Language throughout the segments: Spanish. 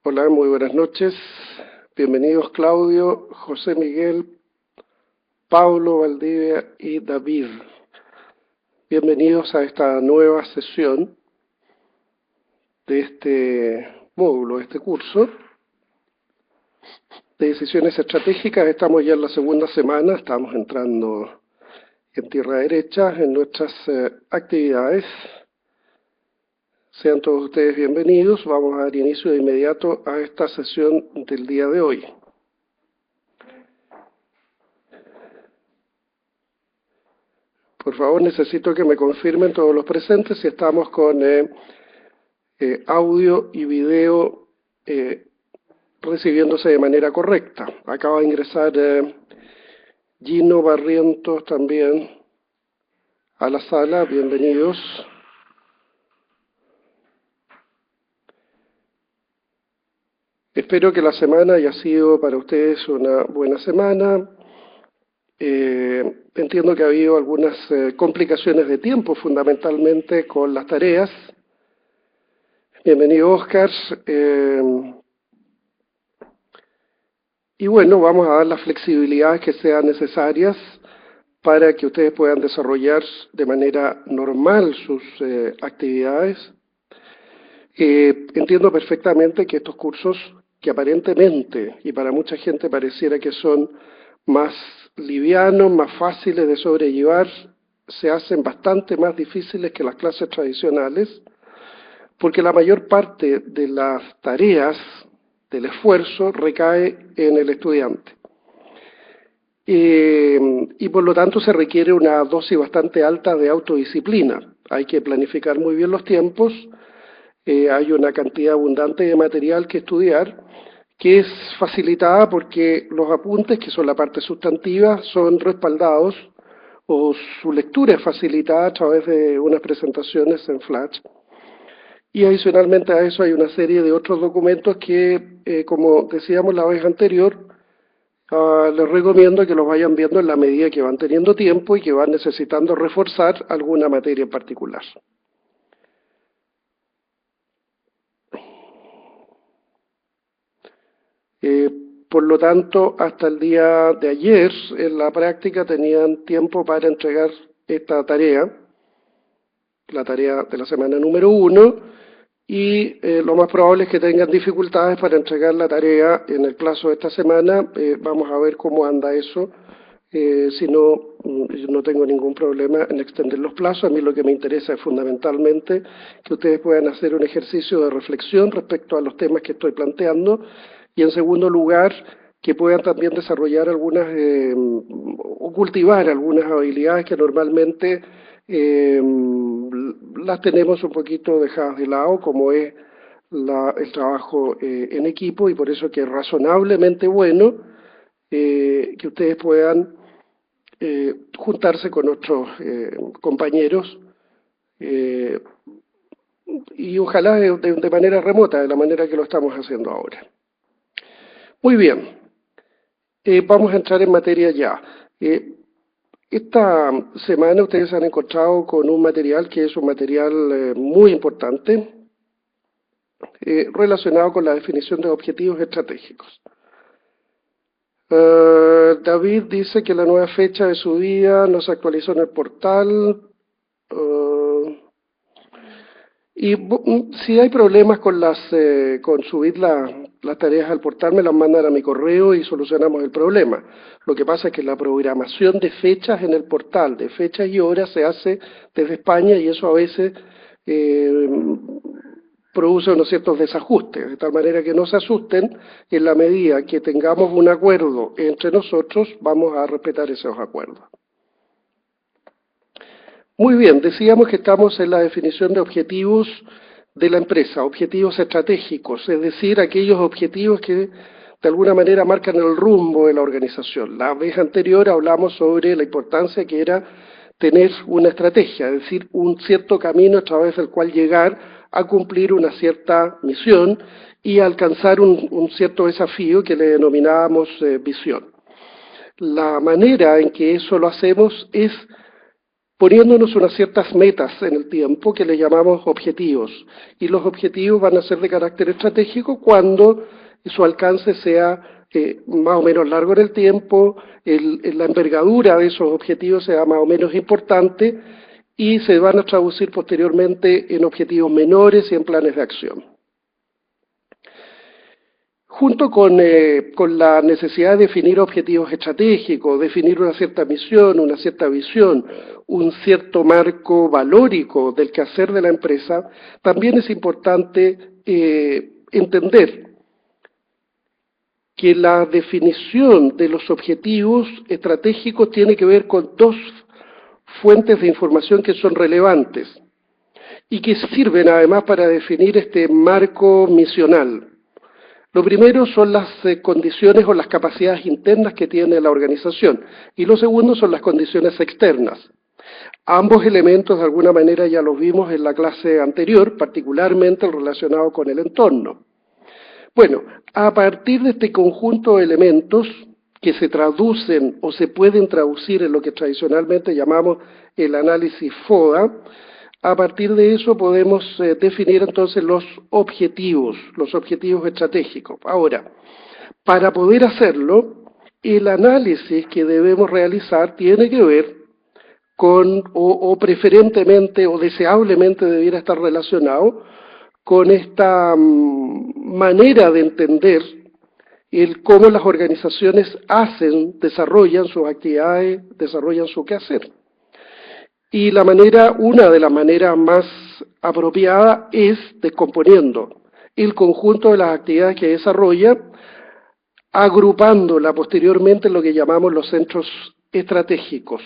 Hola, muy buenas noches. Bienvenidos Claudio, José Miguel, Pablo, Valdivia y David. Bienvenidos a esta nueva sesión de este módulo, de este curso de decisiones estratégicas. Estamos ya en la segunda semana, estamos entrando en tierra derecha en nuestras actividades. Sean todos ustedes bienvenidos. Vamos a dar inicio de inmediato a esta sesión del día de hoy. Por favor, necesito que me confirmen todos los presentes si estamos con audio y video recibiéndose de manera correcta. Acaba de ingresar Gino Barrientos también a la sala. Bienvenidos. Espero que la semana haya sido para ustedes una buena semana. Entiendo que ha habido algunas complicaciones de tiempo, fundamentalmente con las tareas. Bienvenido, Oscar. Y bueno, vamos a dar las flexibilidades que sean necesarias para que ustedes puedan desarrollar de manera normal sus actividades. Entiendo perfectamente que estos cursos, que aparentemente y para mucha gente pareciera que son más livianos, más fáciles de sobrellevar, se hacen bastante más difíciles que las clases tradicionales, porque la mayor parte de las tareas, del esfuerzo, recae en el estudiante. Y por lo tanto se requiere una dosis bastante alta de autodisciplina. Hay que planificar muy bien los tiempos, hay una cantidad abundante de material que estudiar, que es facilitada porque los apuntes, que son la parte sustantiva, son respaldados o su lectura es facilitada a través de unas presentaciones en Flash. Y adicionalmente a eso hay una serie de otros documentos que, como decíamos la vez anterior, les recomiendo que los vayan viendo en la medida que van teniendo tiempo y que van necesitando reforzar alguna materia en particular. Por lo tanto, hasta el día de ayer, en la práctica, tenían tiempo para entregar esta tarea, la tarea de la semana número 1, y lo más probable es que tengan dificultades para entregar la tarea en el plazo de esta semana. Vamos a ver cómo anda eso. Si no, yo no tengo ningún problema en extender los plazos. A mí lo que me interesa es fundamentalmente que ustedes puedan hacer un ejercicio de reflexión respecto a los temas que estoy planteando y, en segundo lugar, que puedan también desarrollar algunas o cultivar algunas habilidades que normalmente las tenemos un poquito dejadas de lado, como es el trabajo en equipo, y por eso que es razonablemente bueno que ustedes puedan juntarse con otros compañeros y ojalá de manera remota, de la manera que lo estamos haciendo ahora. Muy bien, vamos a entrar en materia ya. Esta semana ustedes se han encontrado con un material que es un material muy importante relacionado con la definición de objetivos estratégicos. David dice que la nueva fecha de su día no se actualizó en el portal. Si hay problemas con subir las tareas al portal, me las mandan a mi correo y solucionamos el problema. Lo que pasa es que la programación de fechas en el portal, de fechas y horas, se hace desde España y eso a veces produce unos ciertos desajustes, de tal manera que no se asusten. En la medida que tengamos un acuerdo entre nosotros, vamos a respetar esos acuerdos. Muy bien, decíamos que estamos en la definición de objetivos de la empresa, objetivos estratégicos, es decir, aquellos objetivos que de alguna manera marcan el rumbo de la organización. La vez anterior hablamos sobre la importancia que era tener una estrategia, es decir, un cierto camino a través del cual llegar a cumplir una cierta misión y alcanzar un cierto desafío que le denominábamos visión. La manera en que eso lo hacemos es poniéndonos unas ciertas metas en el tiempo que le llamamos objetivos. Y los objetivos van a ser de carácter estratégico cuando su alcance sea más o menos largo en el tiempo, la envergadura de esos objetivos sea más o menos importante y se van a traducir posteriormente en objetivos menores y en planes de acción. Junto con la necesidad de definir objetivos estratégicos, definir una cierta misión, una cierta visión, un cierto marco valórico del quehacer de la empresa, también es importante entender que la definición de los objetivos estratégicos tiene que ver con dos fuentes de información que son relevantes y que sirven además para definir este marco misional. Lo primero son las condiciones o las capacidades internas que tiene la organización y lo segundo son las condiciones externas. Ambos elementos de alguna manera ya los vimos en la clase anterior, particularmente el relacionado con el entorno. Bueno, a partir de este conjunto de elementos que se traducen o se pueden traducir en lo que tradicionalmente llamamos el análisis FODA, a partir de eso podemos definir entonces los objetivos estratégicos. Ahora, para poder hacerlo, el análisis que debemos realizar tiene que ver con, o preferentemente o deseablemente debiera estar relacionado con esta manera de entender cómo las organizaciones desarrollan sus actividades, desarrollan su quehacer. Y una de las maneras más apropiadas es descomponiendo el conjunto de las actividades que desarrolla, agrupándola posteriormente en lo que llamamos los centros estratégicos.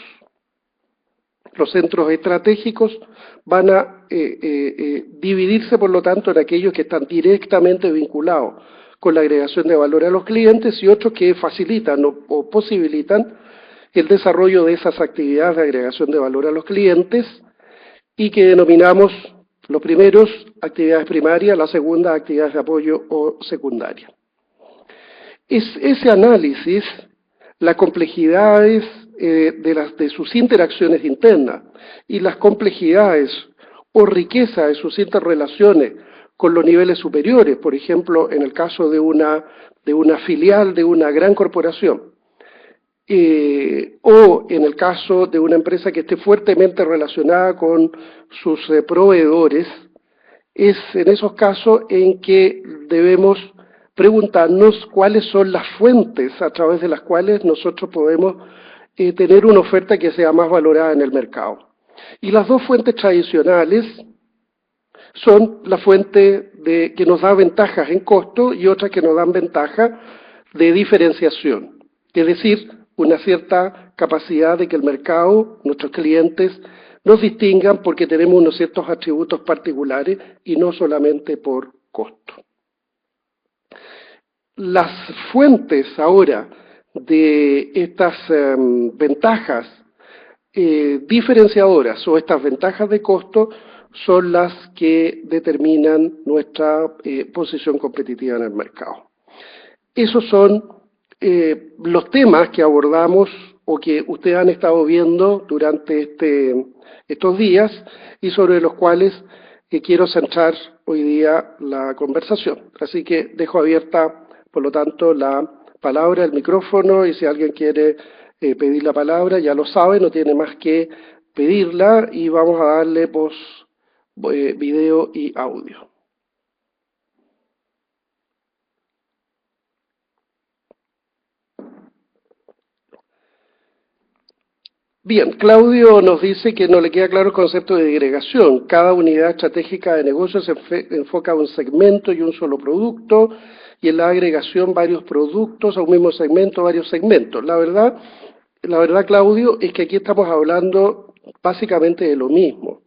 Los centros estratégicos van a dividirse, por lo tanto, en aquellos que están directamente vinculados con la agregación de valor a los clientes y otros que facilitan o posibilitan el desarrollo de esas actividades de agregación de valor a los clientes y que denominamos los primeros actividades primarias, la segunda actividades de apoyo o secundaria. Ese análisis, las complejidades de sus interacciones internas y las complejidades o riqueza de sus interrelaciones con los niveles superiores, por ejemplo, en el caso de una filial de una gran corporación, o en el caso de una empresa que esté fuertemente relacionada con sus proveedores, es en esos casos en que debemos preguntarnos cuáles son las fuentes a través de las cuales nosotros podemos tener una oferta que sea más valorada en el mercado. Y las dos fuentes tradicionales son la fuente que nos da ventajas en costo y otra que nos dan ventajas de diferenciación, es decir, una cierta capacidad de que el mercado, nuestros clientes, nos distingan porque tenemos unos ciertos atributos particulares y no solamente por costo. Las fuentes ahora de estas ventajas diferenciadoras o estas ventajas de costo son las que determinan nuestra posición competitiva en el mercado. Esos son los temas que abordamos o que ustedes han estado viendo durante estos días y sobre los cuales quiero centrar hoy día la conversación. Así que dejo abierta, por lo tanto, la palabra, el micrófono, y si alguien quiere pedir la palabra, ya lo sabe, no tiene más que pedirla y vamos a darle video y audio. Bien, Claudio nos dice que no le queda claro el concepto de agregación. Cada unidad estratégica de negocio se enfoca a un segmento y un solo producto, y en la agregación varios productos a un mismo segmento, varios segmentos. La verdad, Claudio, es que aquí estamos hablando básicamente de lo mismo.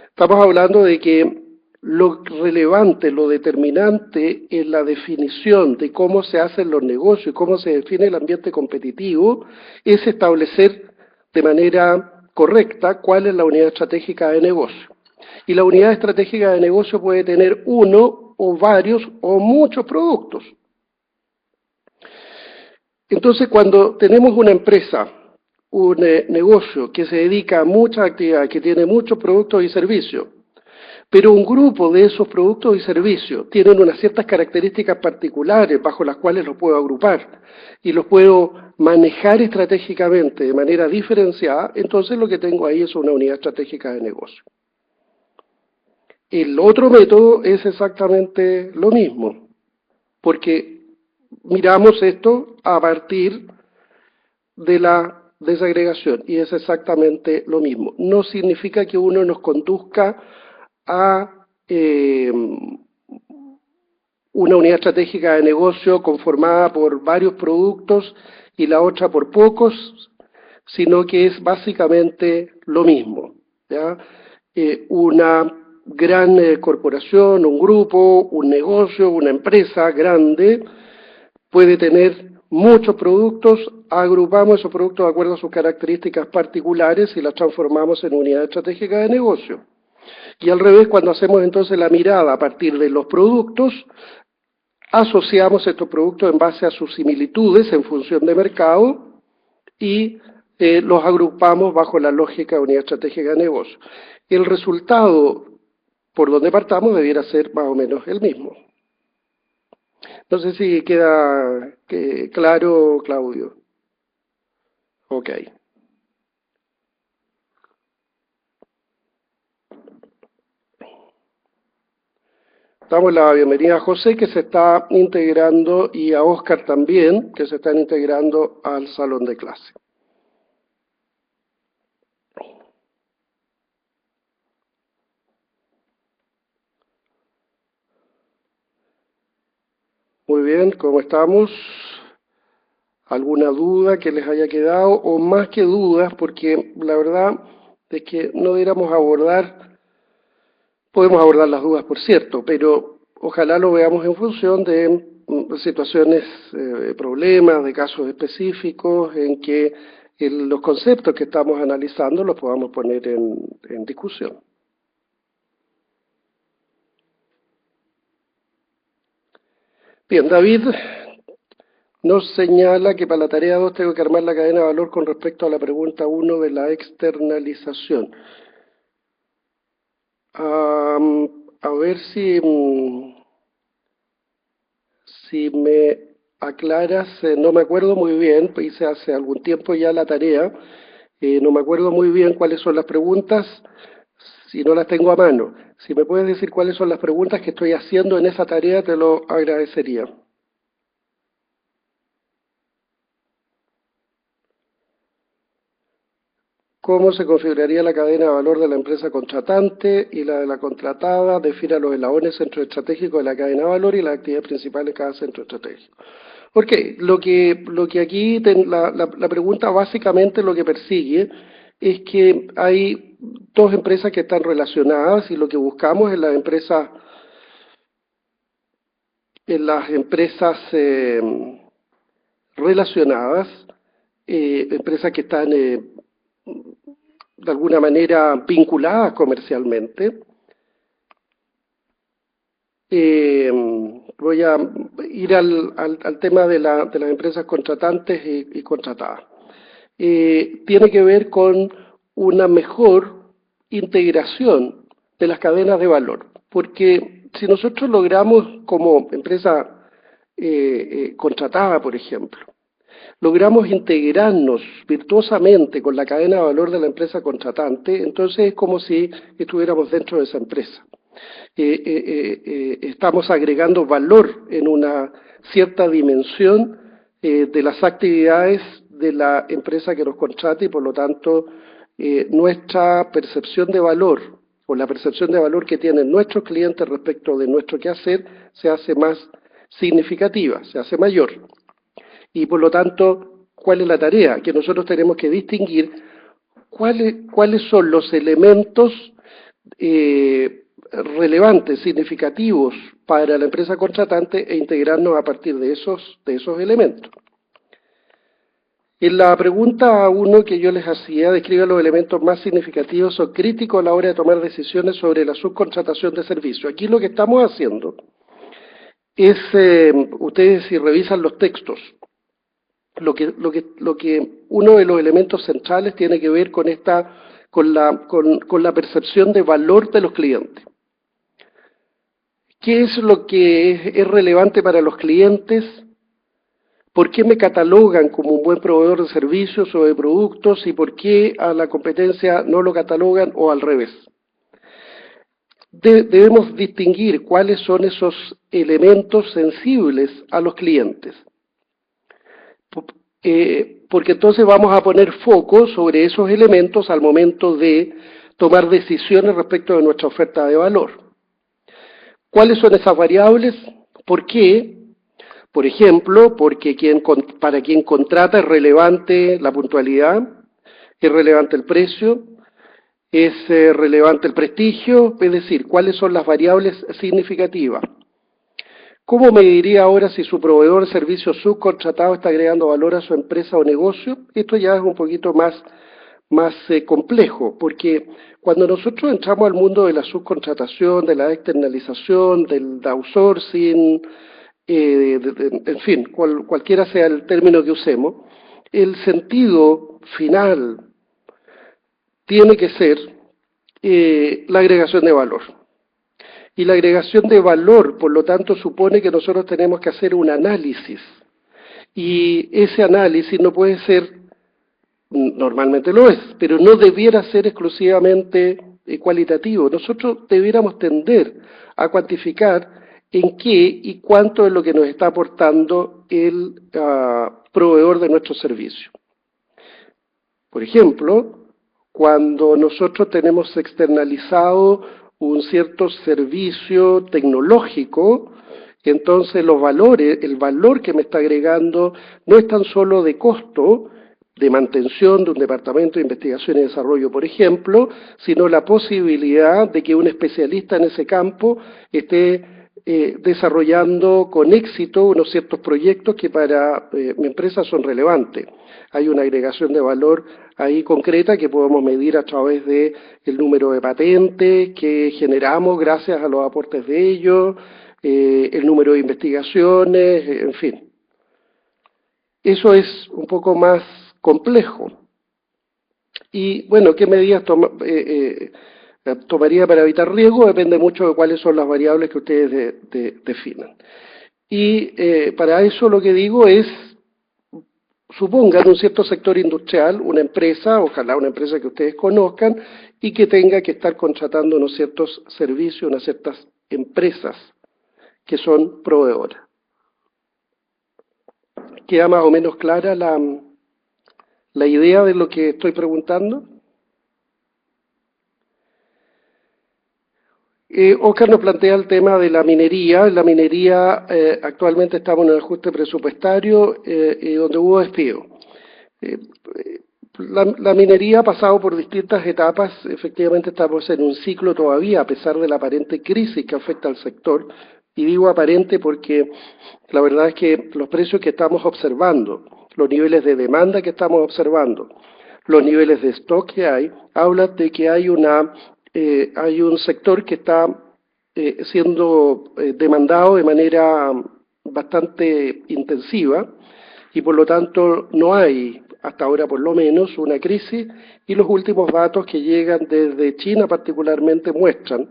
Estamos hablando de que lo relevante, lo determinante en la definición de cómo se hacen los negocios y cómo se define el ambiente competitivo es establecer de manera correcta cuál es la unidad estratégica de negocio. Y la unidad estratégica de negocio puede tener uno o varios o muchos productos. Entonces, cuando tenemos una empresa un negocio que se dedica a muchas actividades, que tiene muchos productos y servicios, pero un grupo de esos productos y servicios tienen unas ciertas características particulares bajo las cuales los puedo agrupar y los puedo manejar estratégicamente de manera diferenciada, entonces lo que tengo ahí es una unidad estratégica de negocio. El otro método es exactamente lo mismo, porque miramos esto a partir de la desagregación y es exactamente lo mismo. No significa que uno nos conduzca a una unidad estratégica de negocio conformada por varios productos y la otra por pocos, sino que es básicamente lo mismo, ¿ya? Una gran corporación, un grupo, un negocio, una empresa grande puede tener muchos productos, agrupamos esos productos de acuerdo a sus características particulares y las transformamos en unidad estratégica de negocio. Y al revés, cuando hacemos entonces la mirada a partir de los productos, asociamos estos productos en base a sus similitudes en función de mercado y los agrupamos bajo la lógica de unidad estratégica de negocio. El resultado por donde partamos debiera ser más o menos el mismo. No sé si queda claro, Claudio. Ok. Damos la bienvenida a José, que se está integrando, y a Oscar también, que se están integrando al salón de clase. Muy bien, ¿cómo estamos? ¿Alguna duda que les haya quedado? O más que dudas, porque la verdad es que no debiéramos abordar, podemos abordar las dudas, por cierto, pero ojalá lo veamos en función de situaciones, problemas, de casos específicos, en que los conceptos que estamos analizando los podamos poner en discusión. Bien, David nos señala que para la tarea 2 tengo que armar la cadena de valor con respecto a la pregunta 1 de la externalización. A ver si me aclaras, no me acuerdo muy bien, hice hace algún tiempo ya la tarea, no me acuerdo muy bien cuáles son las preguntas, si no las tengo a mano. Si me puedes decir cuáles son las preguntas que estoy haciendo en esa tarea, te lo agradecería. ¿Cómo se configuraría la cadena de valor de la empresa contratante y la de la contratada? Defina los eslabones centro estratégico de la cadena de valor y las actividades principales de cada centro estratégico. Ok, lo que aquí, la pregunta básicamente lo que persigue es que hay dos empresas que están relacionadas y lo que buscamos en las empresas relacionadas, empresas que están de alguna manera vinculadas comercialmente. Voy a ir al tema de las empresas contratantes y contratadas. Tiene que ver con una mejor integración de las cadenas de valor, porque si nosotros logramos como empresa contratada, por ejemplo, logramos integrarnos virtuosamente con la cadena de valor de la empresa contratante, entonces es como si estuviéramos dentro de esa empresa. Estamos agregando valor en una cierta dimensión de las actividades de la empresa que nos contrata y por lo tanto nuestra percepción de valor o la percepción de valor que tienen nuestros clientes respecto de nuestro quehacer se hace más significativa, se hace mayor. Y por lo tanto, ¿cuál es la tarea? Que nosotros tenemos que distinguir cuáles son los elementos relevantes, significativos para la empresa contratante e integrarnos a partir de esos elementos. En la pregunta 1 que yo les hacía, describe los elementos más significativos o críticos a la hora de tomar decisiones sobre la subcontratación de servicios. Aquí lo que estamos haciendo es, ustedes si revisan los textos, uno de los elementos centrales tiene que ver con la percepción de valor de los clientes. ¿Qué es lo que es relevante para los clientes? ¿Por qué me catalogan como un buen proveedor de servicios o de productos y por qué a la competencia no lo catalogan o al revés? Debemos distinguir cuáles son esos elementos sensibles a los clientes. Porque entonces vamos a poner foco sobre esos elementos al momento de tomar decisiones respecto de nuestra oferta de valor. ¿Cuáles son esas variables? ¿Por qué? Por ejemplo, porque para quien contrata es relevante la puntualidad, es relevante el precio, es relevante el prestigio, es decir, cuáles son las variables significativas. ¿Cómo mediría ahora si su proveedor de servicios subcontratado está agregando valor a su empresa o negocio? Esto ya es un poquito más complejo, porque cuando nosotros entramos al mundo de la subcontratación, de la externalización, del outsourcing, en fin, cualquiera sea el término que usemos, el sentido final tiene que ser la agregación de valor. Y la agregación de valor, por lo tanto, supone que nosotros tenemos que hacer un análisis. Y ese análisis no puede ser, normalmente lo es, pero no debiera ser exclusivamente cualitativo. Nosotros debiéramos tender a cuantificar en qué y cuánto es lo que nos está aportando el proveedor de nuestro servicio. Por ejemplo, cuando nosotros tenemos externalizado un cierto servicio tecnológico, entonces el valor que me está agregando no es tan solo de costo, de mantención de un departamento de investigación y desarrollo, por ejemplo, sino la posibilidad de que un especialista en ese campo esté desarrollando con éxito unos ciertos proyectos que para mi empresa son relevantes. Hay una agregación de valor ahí concreta que podemos medir a través de el número de patentes que generamos gracias a los aportes de ellos, el número de investigaciones, en fin. Eso es un poco más complejo. Y bueno, ¿qué medidas tomaría para evitar riesgo? Depende mucho de cuáles son las variables que ustedes definan. Y para eso lo que digo es, supongan un cierto sector industrial, una empresa, ojalá una empresa que ustedes conozcan, y que tenga que estar contratando unos ciertos servicios, unas ciertas empresas que son proveedoras. ¿Queda más o menos clara la idea de lo que estoy preguntando? Oscar nos plantea el tema de la minería. En la minería actualmente estamos en un ajuste presupuestario donde hubo despido. La minería ha pasado por distintas etapas, efectivamente estamos en un ciclo todavía, a pesar de la aparente crisis que afecta al sector, y digo aparente porque la verdad es que los precios que estamos observando, los niveles de demanda que estamos observando, los niveles de stock que hay, hablan de que hay un sector que está siendo demandado de manera bastante intensiva y por lo tanto no hay, hasta ahora por lo menos, una crisis y los últimos datos que llegan desde China particularmente muestran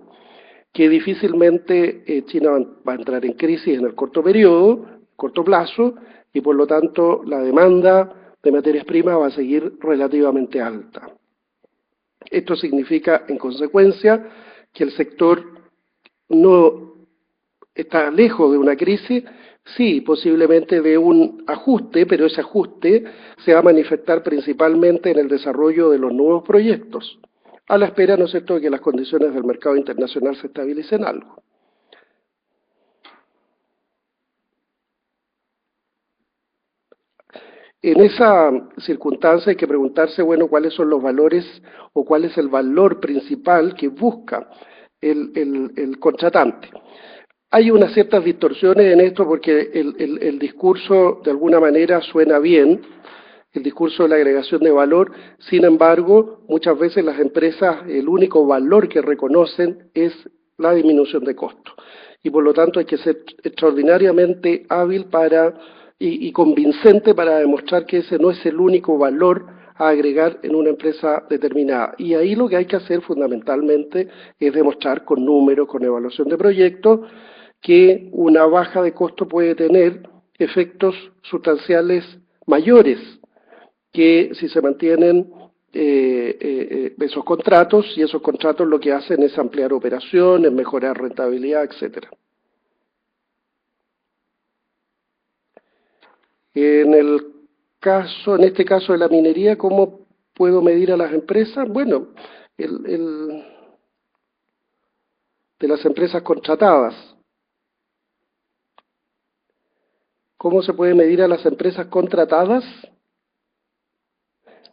que difícilmente China va a entrar en crisis en el corto periodo, corto plazo, y por lo tanto la demanda de materias primas va a seguir relativamente alta. Esto significa, en consecuencia, que el sector no está lejos de una crisis, sí, posiblemente de un ajuste, pero ese ajuste se va a manifestar principalmente en el desarrollo de los nuevos proyectos, a la espera, ¿no es cierto?, de que las condiciones del mercado internacional se estabilicen algo. En esa circunstancia hay que preguntarse, bueno, cuáles son los valores o cuál es el valor principal que busca el contratante. Hay unas ciertas distorsiones en esto porque el discurso de alguna manera suena bien, el discurso de la agregación de valor, sin embargo, muchas veces las empresas el único valor que reconocen es la disminución de costos. Y por lo tanto hay que ser extraordinariamente hábil para y convincente para demostrar que ese no es el único valor a agregar en una empresa determinada. Y ahí lo que hay que hacer fundamentalmente es demostrar con números, con evaluación de proyectos, que una baja de costo puede tener efectos sustanciales mayores que si se mantienen esos contratos, y esos contratos lo que hacen es ampliar operaciones, mejorar rentabilidad, etcétera. En este caso de la minería, ¿cómo puedo medir a las empresas? Bueno, de las empresas contratadas. ¿Cómo se puede medir a las empresas contratadas?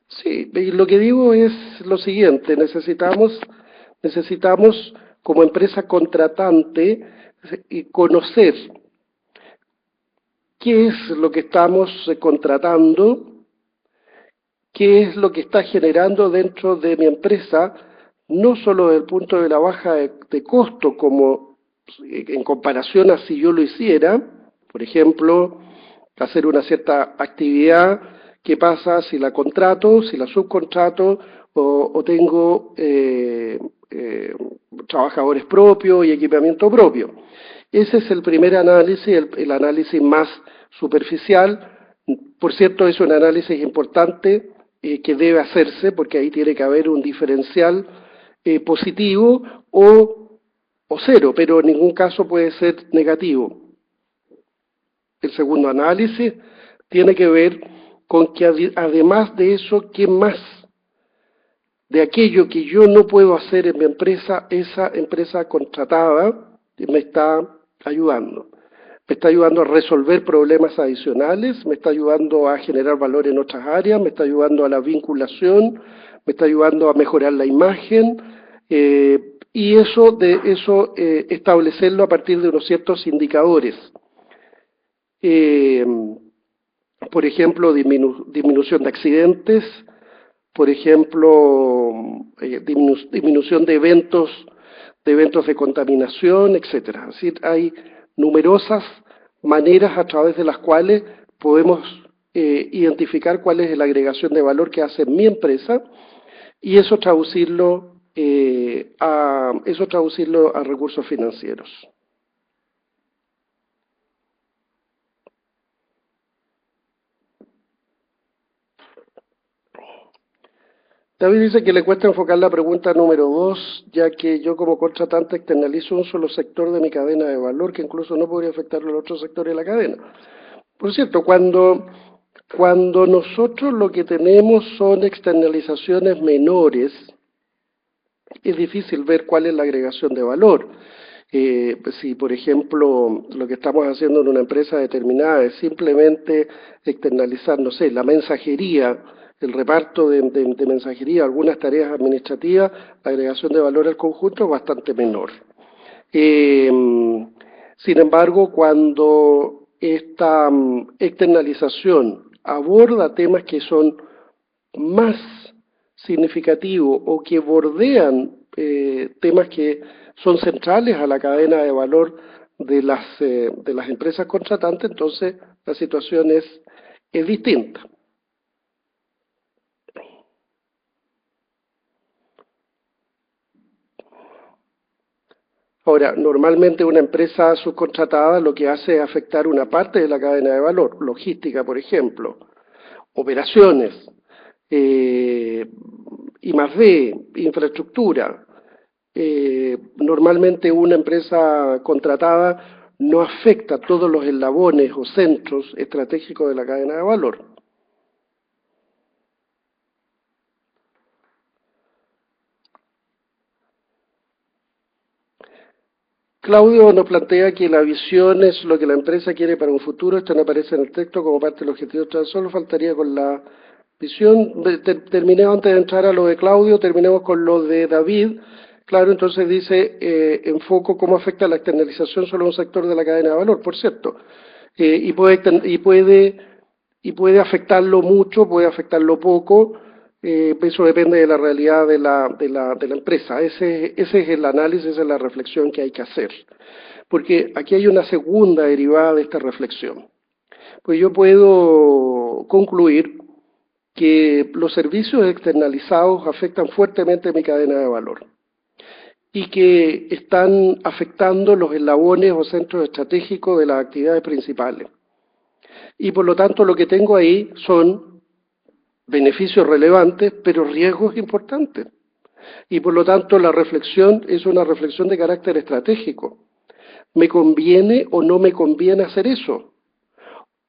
Sí, y lo que digo es lo siguiente, necesitamos como empresa contratante conocer qué es lo que estamos contratando, qué es lo que está generando dentro de mi empresa, no solo desde el punto de la baja de costo, como en comparación a si yo lo hiciera, por ejemplo, hacer una cierta actividad, qué pasa si la contrato, si la subcontrato, o tengo trabajadores propios y equipamiento propio. Ese es el primer análisis, el análisis más superficial. Por cierto, es un análisis importante que debe hacerse porque ahí tiene que haber un diferencial positivo o cero, pero en ningún caso puede ser negativo. El segundo análisis tiene que ver con que además de eso, ¿qué más de aquello que yo no puedo hacer en mi empresa, esa empresa contratada me está ayudando? Me está ayudando a resolver problemas adicionales, me está ayudando a generar valor en otras áreas, me está ayudando a la vinculación, me está ayudando a mejorar la imagen, y eso establecerlo a partir de unos ciertos indicadores. Por ejemplo, disminución de accidentes, por ejemplo, disminución de eventos de contaminación, etcétera. Es decir, hay numerosas maneras a través de las cuales podemos identificar cuál es la agregación de valor que hace mi empresa y eso traducirlo a recursos financieros. David dice que le cuesta enfocar la pregunta número 2, ya que yo como contratante externalizo un solo sector de mi cadena de valor, que incluso no podría afectar los otros sectores de la cadena. Por cierto, cuando nosotros lo que tenemos son externalizaciones menores, es difícil ver cuál es la agregación de valor. Si, por ejemplo, lo que estamos haciendo en una empresa determinada es simplemente externalizar, no sé, la mensajería, el reparto de mensajería, algunas tareas administrativas, la agregación de valor al conjunto es bastante menor. Sin embargo, cuando esta externalización aborda temas que son más significativos o que bordean temas que son centrales a la cadena de valor de las empresas contratantes, entonces la situación es distinta. Ahora, normalmente una empresa subcontratada lo que hace es afectar una parte de la cadena de valor, logística, por ejemplo, operaciones, I+D, infraestructura. Normalmente una empresa contratada no afecta todos los eslabones o centros estratégicos de la cadena de valor. Claudio nos plantea que la visión es lo que la empresa quiere para un futuro. Esto no aparece en el texto como parte del objetivo. Solo faltaría con la visión. Terminemos antes de entrar a lo de Claudio, terminemos con lo de David. Claro, entonces dice, enfoco cómo afecta la externalización solo a un sector de la cadena de valor, por cierto. Y puede afectarlo mucho, puede afectarlo poco. Eso depende de la realidad de la empresa. Ese es el análisis, esa es la reflexión que hay que hacer. Porque aquí hay una segunda derivada de esta reflexión. Pues yo puedo concluir que los servicios externalizados afectan fuertemente mi cadena de valor y que están afectando los eslabones o centros estratégicos de las actividades principales. Y por lo tanto lo que tengo ahí son beneficios relevantes, pero riesgos importantes. Y por lo tanto la reflexión es una reflexión de carácter estratégico. ¿Me conviene o no me conviene hacer eso?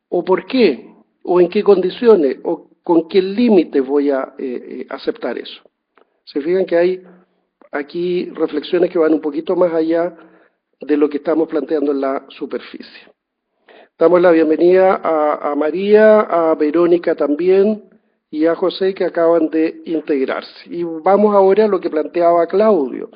¿O por qué? ¿O en qué condiciones? ¿O con qué límites voy a aceptar eso? Se fijan que hay aquí reflexiones que van un poquito más allá de lo que estamos planteando en la superficie. Damos la bienvenida a María, a Verónica también y a José que acaban de integrarse. Y vamos ahora a lo que planteaba Claudio.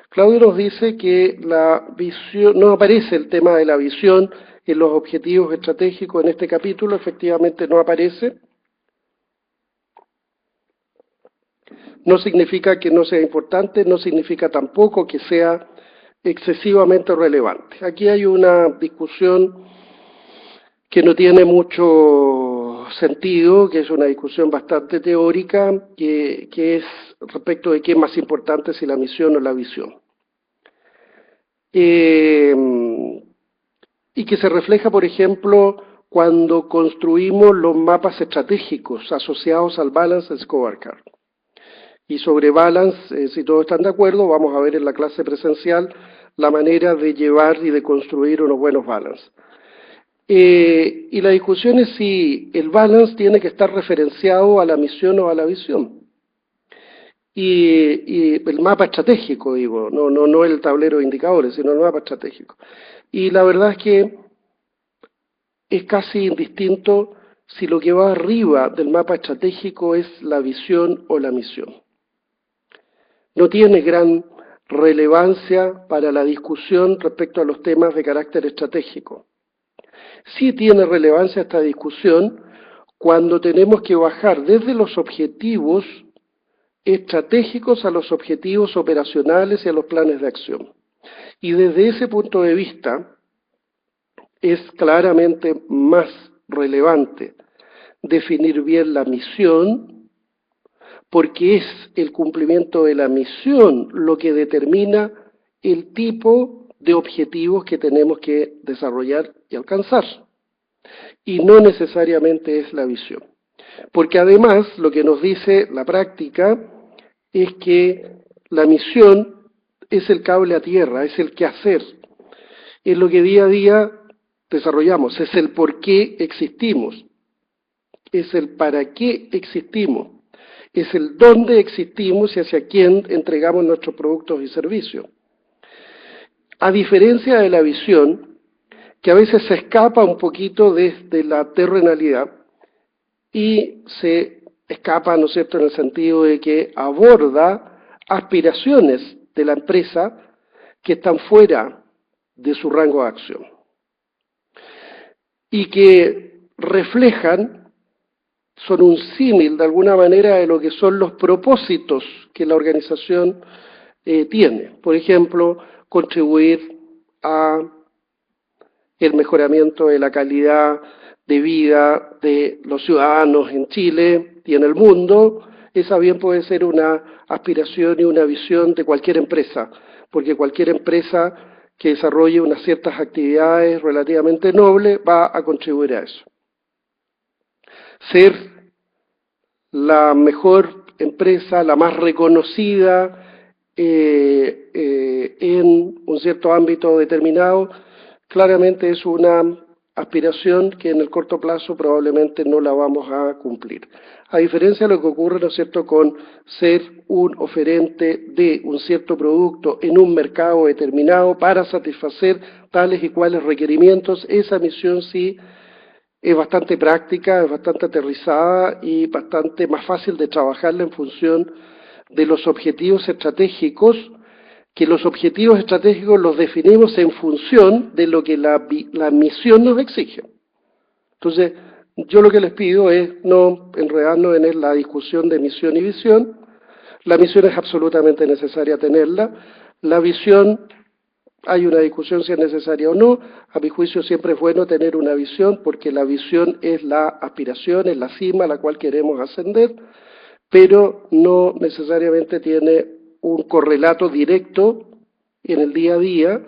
Claudio nos dice que la visión, no aparece el tema de la visión en los objetivos estratégicos en este capítulo, efectivamente no aparece. No significa que no sea importante, no significa tampoco que sea excesivamente relevante. Aquí hay una discusión que no tiene mucho sentido, que es una discusión bastante teórica, que es respecto de qué es más importante, si la misión o la visión. Y que se refleja, por ejemplo, cuando construimos los mapas estratégicos asociados al Balance Scorecard. Y sobre Balance, si todos están de acuerdo, vamos a ver en la clase presencial la manera de llevar y de construir unos buenos Balance. Y la discusión es si el Balance tiene que estar referenciado a la misión o a la visión. Y el mapa estratégico, digo, no el tablero de indicadores, sino el mapa estratégico. Y la verdad es que es casi indistinto si lo que va arriba del mapa estratégico es la visión o la misión. No tiene gran relevancia para la discusión respecto a los temas de carácter estratégico. Sí tiene relevancia esta discusión cuando tenemos que bajar desde los objetivos estratégicos a los objetivos operacionales y a los planes de acción. Y desde ese punto de vista es claramente más relevante definir bien la misión, porque es el cumplimiento de la misión lo que determina el tipo de objetivos que tenemos que desarrollar y alcanzar. Y no necesariamente es la visión. Porque además lo que nos dice la práctica es que la misión es el cable a tierra, es el quehacer, es lo que día a día desarrollamos, es el por qué existimos, es el para qué existimos, es el dónde existimos y hacia quién entregamos nuestros productos y servicios. A diferencia de la visión, que a veces se escapa un poquito desde la terrenalidad y se escapa, ¿no es cierto?, en el sentido de que aborda aspiraciones de la empresa que están fuera de su rango de acción y que reflejan, son un símil de alguna manera de lo que son los propósitos que la organización tiene. Por ejemplo, contribuir a el mejoramiento de la calidad de vida de los ciudadanos en Chile y en el mundo. Esa bien puede ser una aspiración y una visión de cualquier empresa, porque cualquier empresa que desarrolle unas ciertas actividades relativamente nobles va a contribuir a eso. Ser la mejor empresa, la más reconocida en un cierto ámbito determinado, claramente es una aspiración que en el corto plazo probablemente no la vamos a cumplir. A diferencia de lo que ocurre, ¿no es cierto?, con ser un oferente de un cierto producto en un mercado determinado para satisfacer tales y cuales requerimientos, esa misión sí es bastante práctica, es bastante aterrizada y bastante más fácil de trabajarla en función de los objetivos estratégicos, que los objetivos estratégicos los definimos en función de lo que la misión nos exige. Entonces, yo lo que les pido es no enredarnos en la discusión de misión y visión. La misión es absolutamente necesaria tenerla. La visión Hay una discusión si es necesaria o no. A mi juicio siempre es bueno tener una visión, porque la visión es la aspiración, es la cima a la cual queremos ascender, pero no necesariamente tiene un correlato directo en el día a día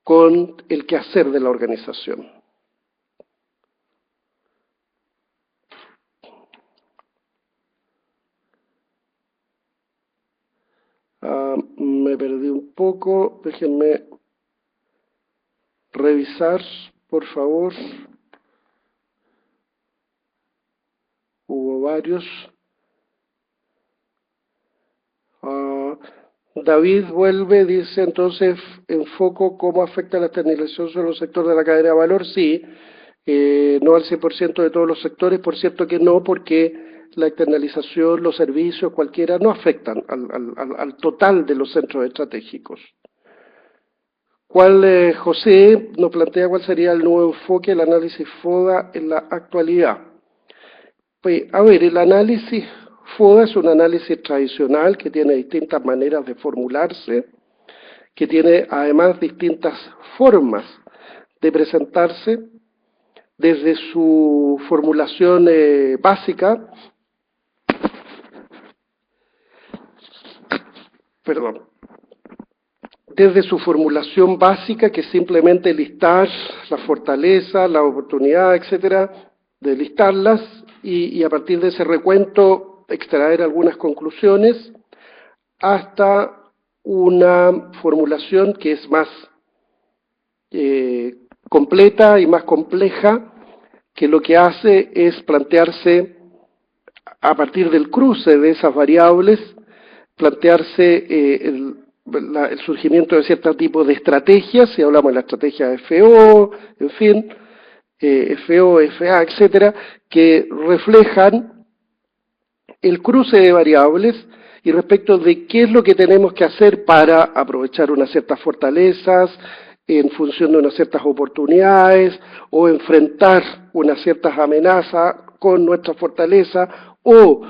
con el quehacer de la organización. Me perdí un poco, déjenme revisar, por favor. Hubo varios. David vuelve, dice entonces, enfoco cómo afecta la externalización sobre los sectores de la cadena de valor. Sí, no al 100% de todos los sectores, por cierto que no, porque la externalización, los servicios, cualquiera, no afectan al total de los centros estratégicos. José nos plantea cuál sería el nuevo enfoque del análisis FODA en la actualidad. Pues, a ver, el análisis FODA es un análisis tradicional que tiene distintas maneras de formularse, que tiene además distintas formas de presentarse, desde su formulación básica, perdón, desde su formulación básica, que es simplemente listar las fortalezas, las oportunidades, etcétera, de listarlas y a partir de ese recuento extraer algunas conclusiones, hasta una formulación que es más completa y más compleja, que lo que hace es plantearse, a partir del cruce de esas variables, plantearse el surgimiento de ciertos tipos de estrategias, si hablamos de la estrategia FO, en fin, FO, FA, etcétera, que reflejan el cruce de variables y respecto de qué es lo que tenemos que hacer para aprovechar unas ciertas fortalezas en función de unas ciertas oportunidades o enfrentar unas ciertas amenazas con nuestra fortaleza o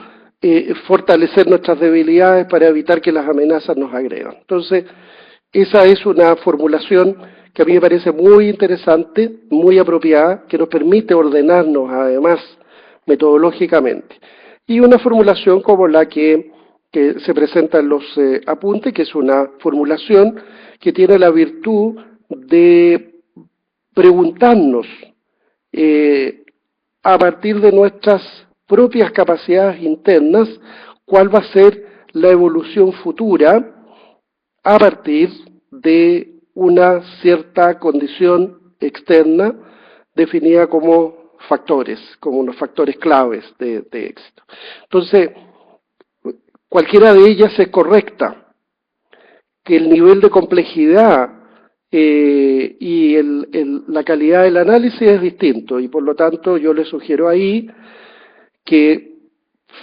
fortalecer nuestras debilidades para evitar que las amenazas nos agredan. Entonces, esa es una formulación que a mí me parece muy interesante, muy apropiada, que nos permite ordenarnos además metodológicamente. Y una formulación como la que se presenta en los apuntes, que es una formulación que tiene la virtud de preguntarnos a partir de nuestras propias capacidades internas cuál va a ser la evolución futura a partir de una cierta condición externa definida como factores, como unos factores claves de éxito. Entonces, cualquiera de ellas es correcta, que el nivel de complejidad y la calidad del análisis es distinto, y por lo tanto yo le sugiero ahí que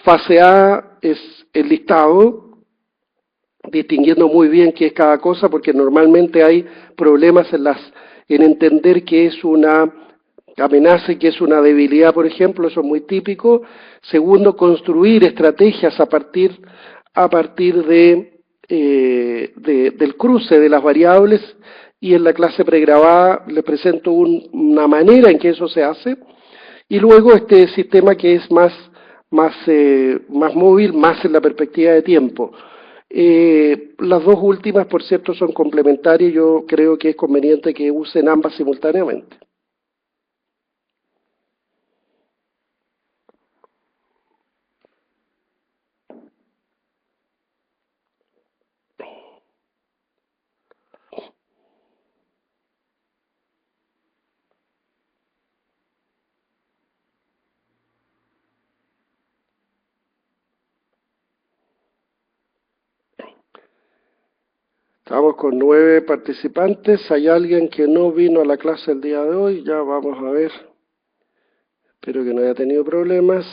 fase A es el listado, distinguiendo muy bien qué es cada cosa, porque normalmente hay problemas en entender qué es una amenaza y qué es una debilidad, por ejemplo, eso es muy típico. Segundo, construir estrategias a partir del cruce de las variables, y en la clase pregrabada les presento una manera en que eso se hace, y luego este sistema que es más móvil, más en la perspectiva de tiempo. Las dos últimas, por cierto, son complementarias, yo creo que es conveniente que usen ambas simultáneamente. Estamos con 9 participantes. ¿Hay alguien que no vino a la clase el día de hoy? Ya vamos a ver. Espero que no haya tenido problemas.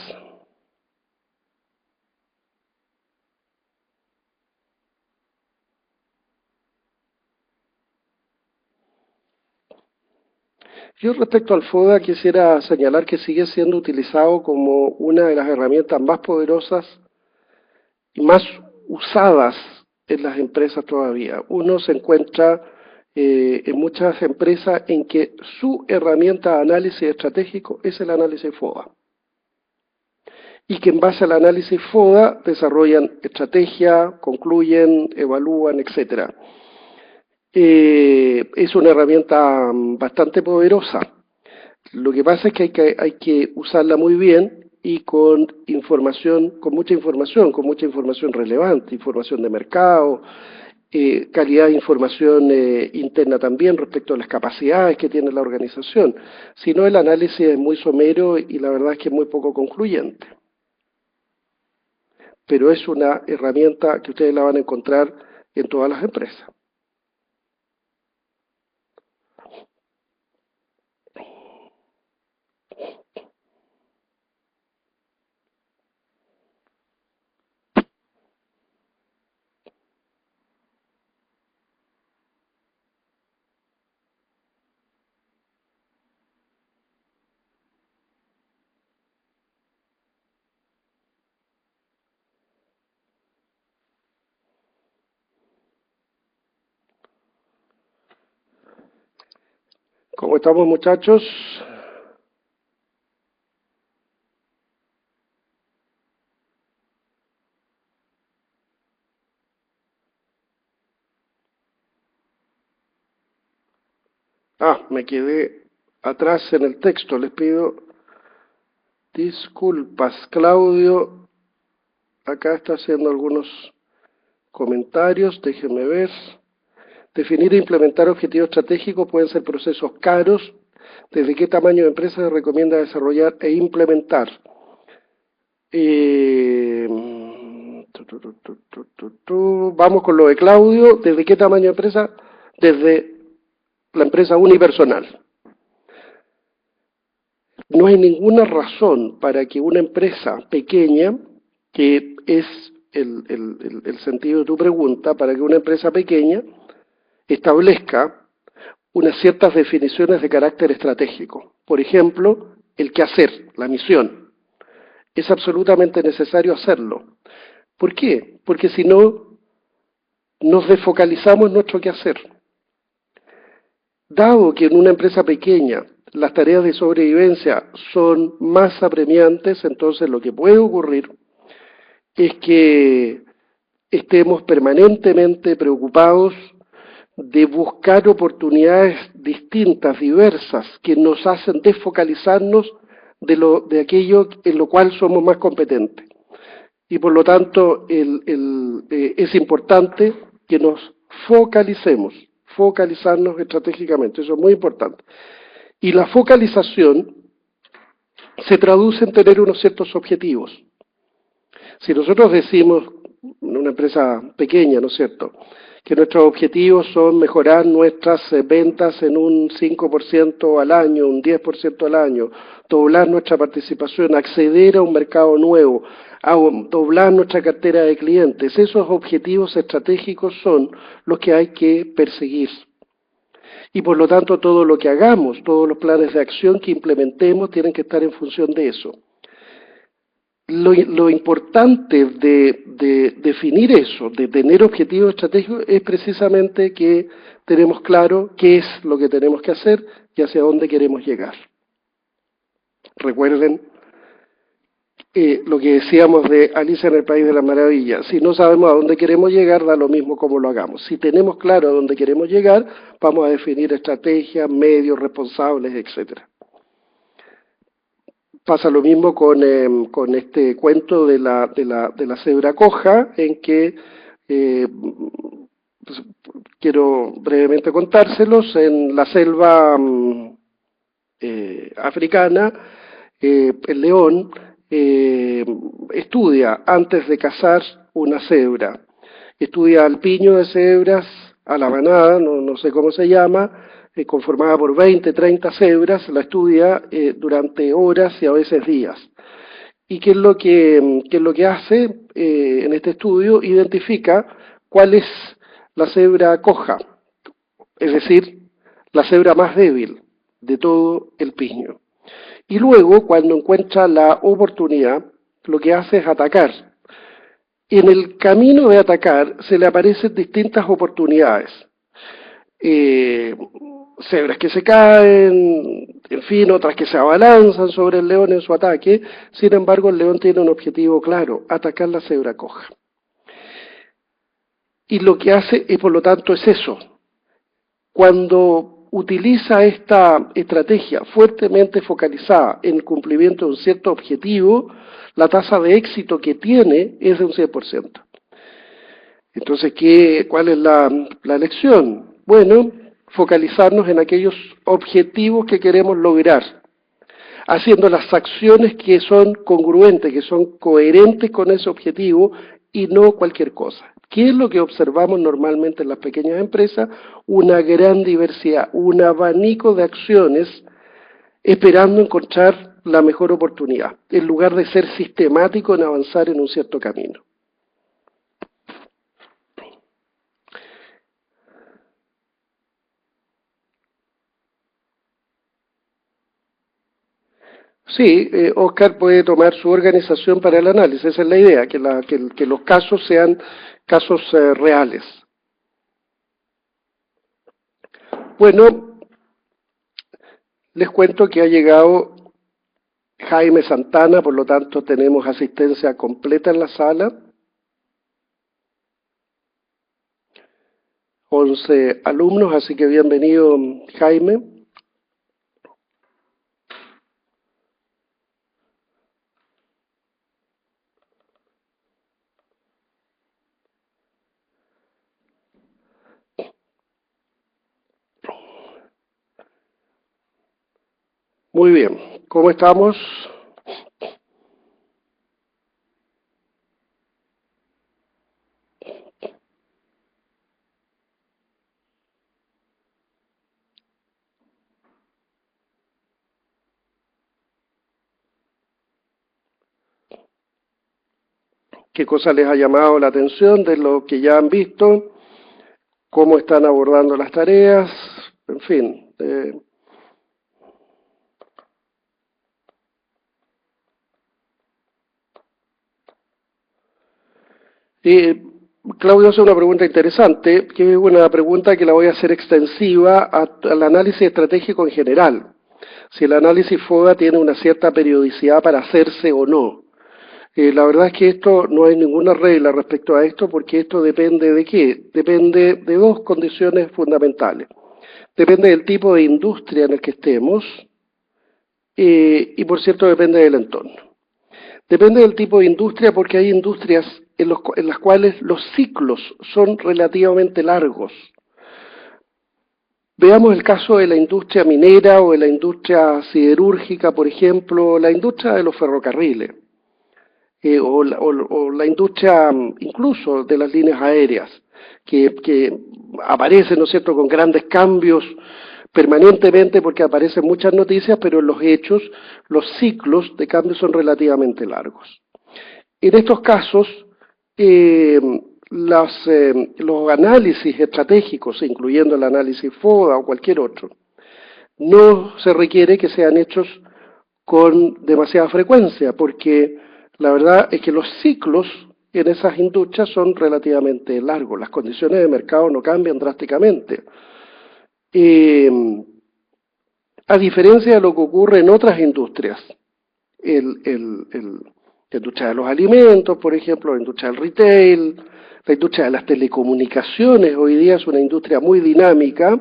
Yo respecto al FODA quisiera señalar que sigue siendo utilizado como una de las herramientas más poderosas y más usadas en las empresas todavía. Uno se encuentra en muchas empresas en que su herramienta de análisis estratégico es el análisis FODA. Y que en base al análisis FODA desarrollan estrategia, concluyen, evalúan, etc. Es una herramienta bastante poderosa. Lo que pasa es que hay que usarla muy bien y con información, con mucha información relevante, información de mercado, calidad de información interna también respecto a las capacidades que tiene la organización. Si no, el análisis es muy somero y la verdad es que es muy poco concluyente. Pero es una herramienta que ustedes la van a encontrar en todas las empresas. ¿Cómo estamos, muchachos? Me quedé atrás en el texto. Les pido disculpas. Claudio acá está haciendo algunos comentarios. Déjenme ver. Definir e implementar objetivos estratégicos pueden ser procesos caros. ¿Desde qué tamaño de empresa se recomienda desarrollar e implementar? Vamos con lo de Claudio. ¿Desde qué tamaño de empresa? Desde la empresa unipersonal. No hay ninguna razón para que una empresa pequeña, que es el sentido de tu pregunta, para que una empresa pequeña establezca unas ciertas definiciones de carácter estratégico. Por ejemplo, el qué hacer, la misión. Es absolutamente necesario hacerlo. ¿Por qué? Porque si no, nos desfocalizamos en nuestro qué hacer. Dado que en una empresa pequeña las tareas de sobrevivencia son más apremiantes, entonces lo que puede ocurrir es que estemos permanentemente preocupados de buscar oportunidades distintas, diversas, que nos hacen desfocalizarnos de aquello en lo cual somos más competentes. Y por lo tanto es importante que nos focalizarnos estratégicamente, eso es muy importante. Y la focalización se traduce en tener unos ciertos objetivos. Si nosotros decimos, en una empresa pequeña, ¿no es cierto?, que nuestros objetivos son mejorar nuestras ventas en un 5% al año, un 10% al año, doblar nuestra participación, acceder a un mercado nuevo, doblar nuestra cartera de clientes, esos objetivos estratégicos son los que hay que perseguir. Y por lo tanto todo lo que hagamos, todos los planes de acción que implementemos tienen que estar en función de eso. Lo importante de definir eso, de tener objetivos estratégicos, es precisamente que tenemos claro qué es lo que tenemos que hacer y hacia dónde queremos llegar. Recuerden lo que decíamos de Alicia en el País de las Maravillas. Si no sabemos a dónde queremos llegar, da lo mismo cómo lo hagamos. Si tenemos claro a dónde queremos llegar, vamos a definir estrategias, medios, responsables, etcétera. Pasa lo mismo con este cuento de la cebra coja, en que pues, quiero brevemente contárselos. En la selva africana, el león estudia antes de cazar una cebra, estudia al piño de cebras, a la manada, no sé cómo se llama, conformada por 20, 30 cebras, la estudia durante horas y a veces días. ¿Y qué es lo que hace en este estudio? Identifica cuál es la cebra coja, es decir, la cebra más débil de todo el piño. Y luego, cuando encuentra la oportunidad, lo que hace es atacar. En el camino de atacar se le aparecen distintas oportunidades. eh, cebras que se caen, en fin, otras que se abalanzan sobre el león en su ataque. Sin embargo, el león tiene un objetivo claro: atacar la cebra coja. Y lo que hace, y por lo tanto, es eso. Cuando utiliza esta estrategia fuertemente focalizada en el cumplimiento de un cierto objetivo, la tasa de éxito que tiene es de un 100%. Entonces, ¿cuál es la lección? Bueno, focalizarnos en aquellos objetivos que queremos lograr, haciendo las acciones que son congruentes, que son coherentes con ese objetivo y no cualquier cosa. ¿Qué es lo que observamos normalmente en las pequeñas empresas? Una gran diversidad, un abanico de acciones esperando encontrar la mejor oportunidad, en lugar de ser sistemático en avanzar en un cierto camino. Sí, Oscar puede tomar su organización para el análisis, esa es la idea, que los casos sean casos reales. Bueno, les cuento que ha llegado Jaime Santana, por lo tanto tenemos asistencia completa en la sala. 11 alumnos, así que bienvenido, Jaime. Muy bien, ¿cómo estamos? ¿Qué cosa les ha llamado la atención de lo que ya han visto? ¿Cómo están abordando las tareas? En fin. Claudio hace una pregunta interesante, que es una pregunta que la voy a hacer extensiva al análisis estratégico en general. Si el análisis FODA tiene una cierta periodicidad para hacerse o no. La verdad es que esto no hay ninguna regla respecto a esto, porque esto depende de qué. Depende de dos condiciones fundamentales. Depende del tipo de industria en el que estemos y por cierto depende del entorno. Depende del tipo de industria porque hay industrias en las cuales los ciclos son relativamente largos. Veamos el caso de la industria minera o de la industria siderúrgica, por ejemplo, la industria de los ferrocarriles. O la industria incluso de las líneas aéreas, que aparecen, ¿no es cierto?, con grandes cambios permanentemente porque aparecen muchas noticias, pero en los hechos los ciclos de cambio son relativamente largos. En estos casos, los análisis estratégicos, incluyendo el análisis FODA o cualquier otro, no se requiere que sean hechos con demasiada frecuencia, porque la verdad es que los ciclos en esas industrias son relativamente largos, las condiciones de mercado no cambian drásticamente. A diferencia de lo que ocurre en otras industrias, la industria de los alimentos, por ejemplo, la industria del retail, la industria de las telecomunicaciones, hoy día es una industria muy dinámica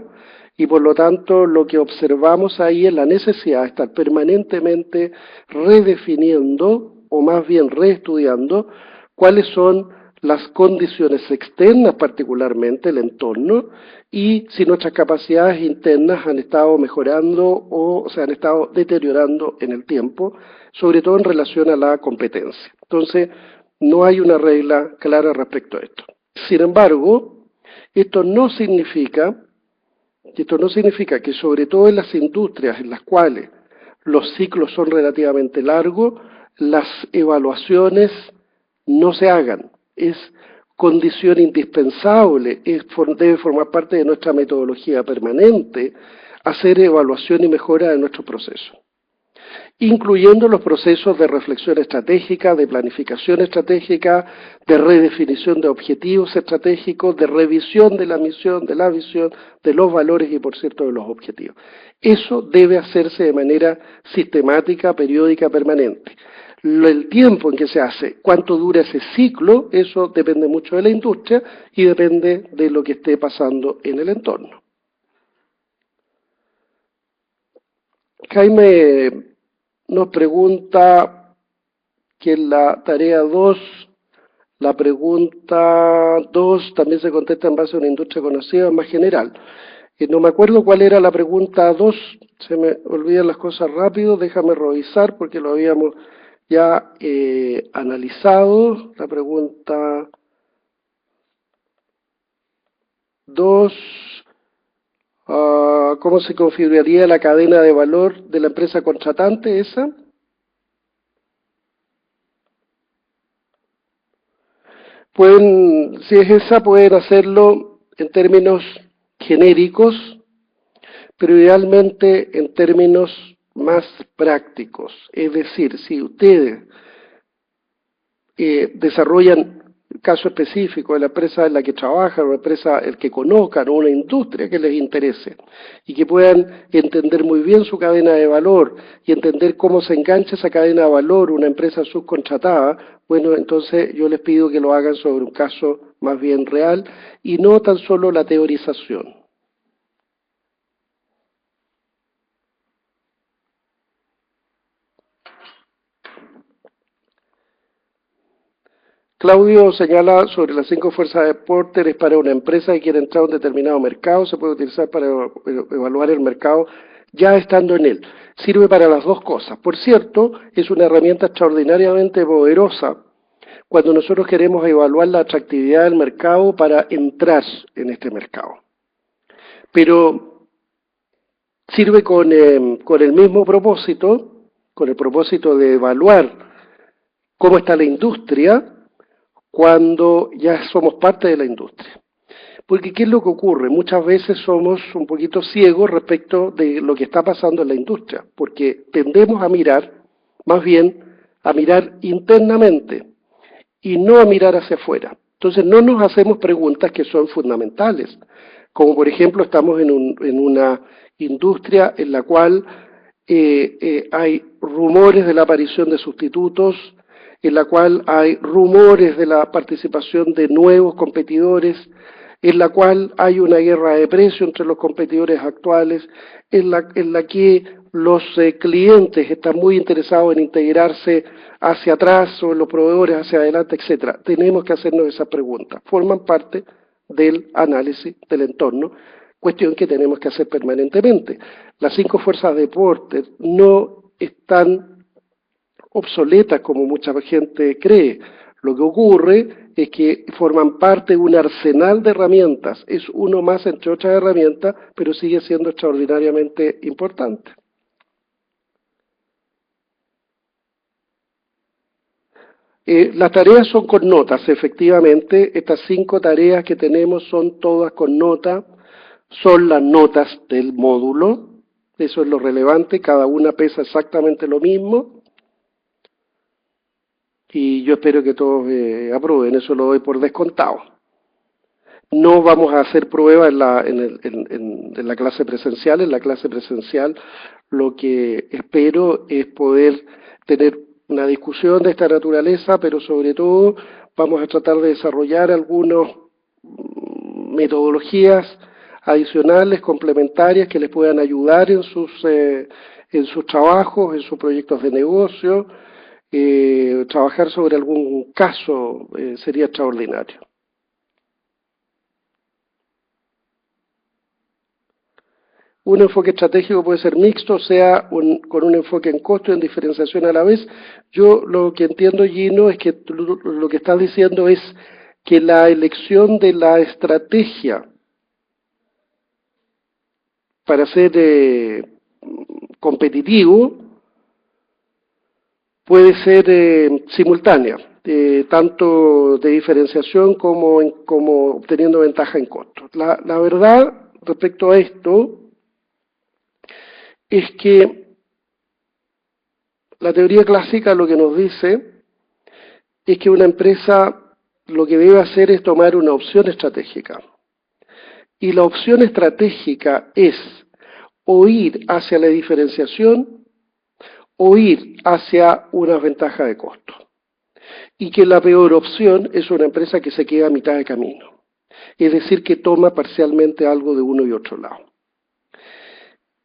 y por lo tanto lo que observamos ahí es la necesidad de estar permanentemente redefiniendo o más bien reestudiando cuáles son las condiciones externas, particularmente el entorno, y si nuestras capacidades internas han estado mejorando o se han estado deteriorando en el tiempo, sobre todo en relación a la competencia. Entonces, no hay una regla clara respecto a esto. Sin embargo, esto no significa que sobre todo en las industrias en las cuales los ciclos son relativamente largos, las evaluaciones no se hagan. Es condición indispensable, debe formar parte de nuestra metodología permanente, hacer evaluación y mejora de nuestro proceso. incluyendo los procesos de reflexión estratégica, de planificación estratégica, de redefinición de objetivos estratégicos, de revisión de la misión, de la visión, de los valores y, por cierto, de los objetivos. Eso debe hacerse de manera sistemática, periódica, permanente. El tiempo en que se hace, cuánto dura ese ciclo, eso depende mucho de la industria y depende de lo que esté pasando en el entorno. Jaime nos pregunta que en la tarea 2, la pregunta 2 también se contesta en base a una industria conocida más general. No me acuerdo cuál era la pregunta 2, se me olvidan las cosas rápido, déjame revisar porque lo habíamos ya analizado. La pregunta 2, ¿cómo se configuraría la cadena de valor de la empresa contratante esa? Si es esa, pueden hacerlo en términos genéricos, pero idealmente en términos más prácticos. Es decir, si ustedes desarrollan caso específico de la empresa en la que trabajan, una empresa el que conozcan, o una industria que les interese, y que puedan entender muy bien su cadena de valor y entender cómo se engancha esa cadena de valor una empresa subcontratada, bueno, entonces yo les pido que lo hagan sobre un caso más bien real y no tan solo la teorización. Claudio señala sobre las 5 fuerzas de Porter, es para una empresa que quiere entrar a un determinado mercado, se puede utilizar para evaluar el mercado ya estando en él. Sirve para las dos cosas. Por cierto, es una herramienta extraordinariamente poderosa cuando nosotros queremos evaluar la atractividad del mercado para entrar en este mercado. Pero sirve con el mismo propósito, con el propósito de evaluar cómo está la industria, cuando ya somos parte de la industria. Porque ¿qué es lo que ocurre? Muchas veces somos un poquito ciegos respecto de lo que está pasando en la industria, porque tendemos a mirar, más bien, a mirar internamente y no a mirar hacia afuera. Entonces no nos hacemos preguntas que son fundamentales, como por ejemplo estamos en una industria en la cual hay rumores de la aparición de sustitutos, en la cual hay rumores de la participación de nuevos competidores, en la cual hay una guerra de precios entre los competidores actuales, en la que los clientes están muy interesados en integrarse hacia atrás o los proveedores hacia adelante, etcétera. Tenemos que hacernos esas preguntas. Forman parte del análisis del entorno, cuestión que tenemos que hacer permanentemente. Las 5 fuerzas de Porter no están obsoletas como mucha gente cree. Lo que ocurre es que forman parte de un arsenal de herramientas. Es uno más entre otras herramientas, pero sigue siendo extraordinariamente importante. Las tareas son con notas, efectivamente. Estas 5 tareas que tenemos son todas con nota. Son las notas del módulo. Eso es lo relevante. Cada una pesa exactamente lo mismo. Y yo espero que todos aprueben. Eso lo doy por descontado. No vamos a hacer pruebas en la clase presencial. En la clase presencial lo que espero es poder tener una discusión de esta naturaleza, pero sobre todo vamos a tratar de desarrollar algunas metodologías adicionales, complementarias, que les puedan ayudar en sus trabajos, en sus proyectos de negocio. Trabajar sobre algún caso sería extraordinario. Un enfoque estratégico puede ser mixto, o sea, con un enfoque en costo y en diferenciación a la vez. Yo lo que entiendo, Gino, es que lo que estás diciendo es que la elección de la estrategia para ser competitivo puede ser simultánea, tanto de diferenciación como obteniendo ventaja en costo. La verdad respecto a esto es que la teoría clásica lo que nos dice es que una empresa lo que debe hacer es tomar una opción estratégica. Y la opción estratégica es o ir hacia la diferenciación o ir hacia una ventaja de costo. Y que la peor opción es una empresa que se queda a mitad de camino. Es decir, que toma parcialmente algo de uno y otro lado.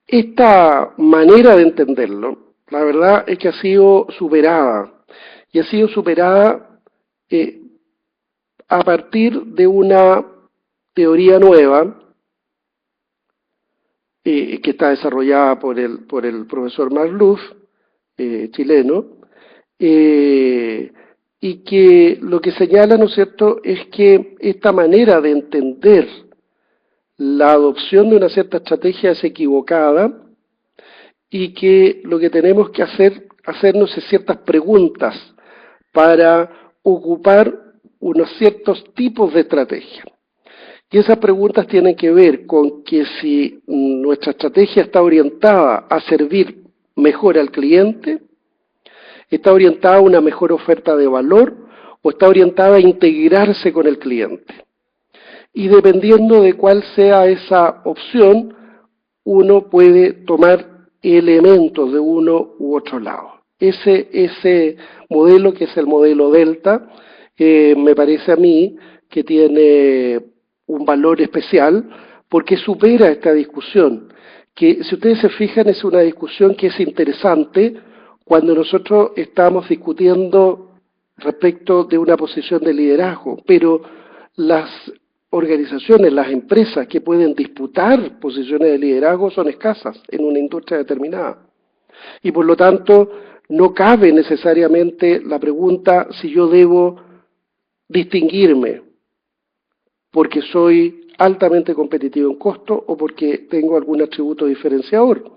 Esta manera de entenderlo, la verdad es que ha sido superada. Y ha sido superada a partir de una teoría nueva que está desarrollada por el profesor Magluf, chileno, y que lo que señala, ¿no es cierto?, es que esta manera de entender la adopción de una cierta estrategia es equivocada y que lo que tenemos que hacernos es ciertas preguntas para ocupar unos ciertos tipos de estrategia. Y esas preguntas tienen que ver con que si nuestra estrategia está orientada a servir mejor al cliente, está orientada a una mejor oferta de valor o está orientada a integrarse con el cliente. Y dependiendo de cuál sea esa opción, uno puede tomar elementos de uno u otro lado. Ese modelo, que es el modelo Delta, me parece a mí que tiene un valor especial porque supera esta discusión, que si ustedes se fijan es una discusión que es interesante cuando nosotros estamos discutiendo respecto de una posición de liderazgo, pero las organizaciones, las empresas que pueden disputar posiciones de liderazgo son escasas en una industria determinada. Y por lo tanto, no cabe necesariamente la pregunta si yo debo distinguirme porque soy altamente competitivo en costo o porque tengo algún atributo diferenciador,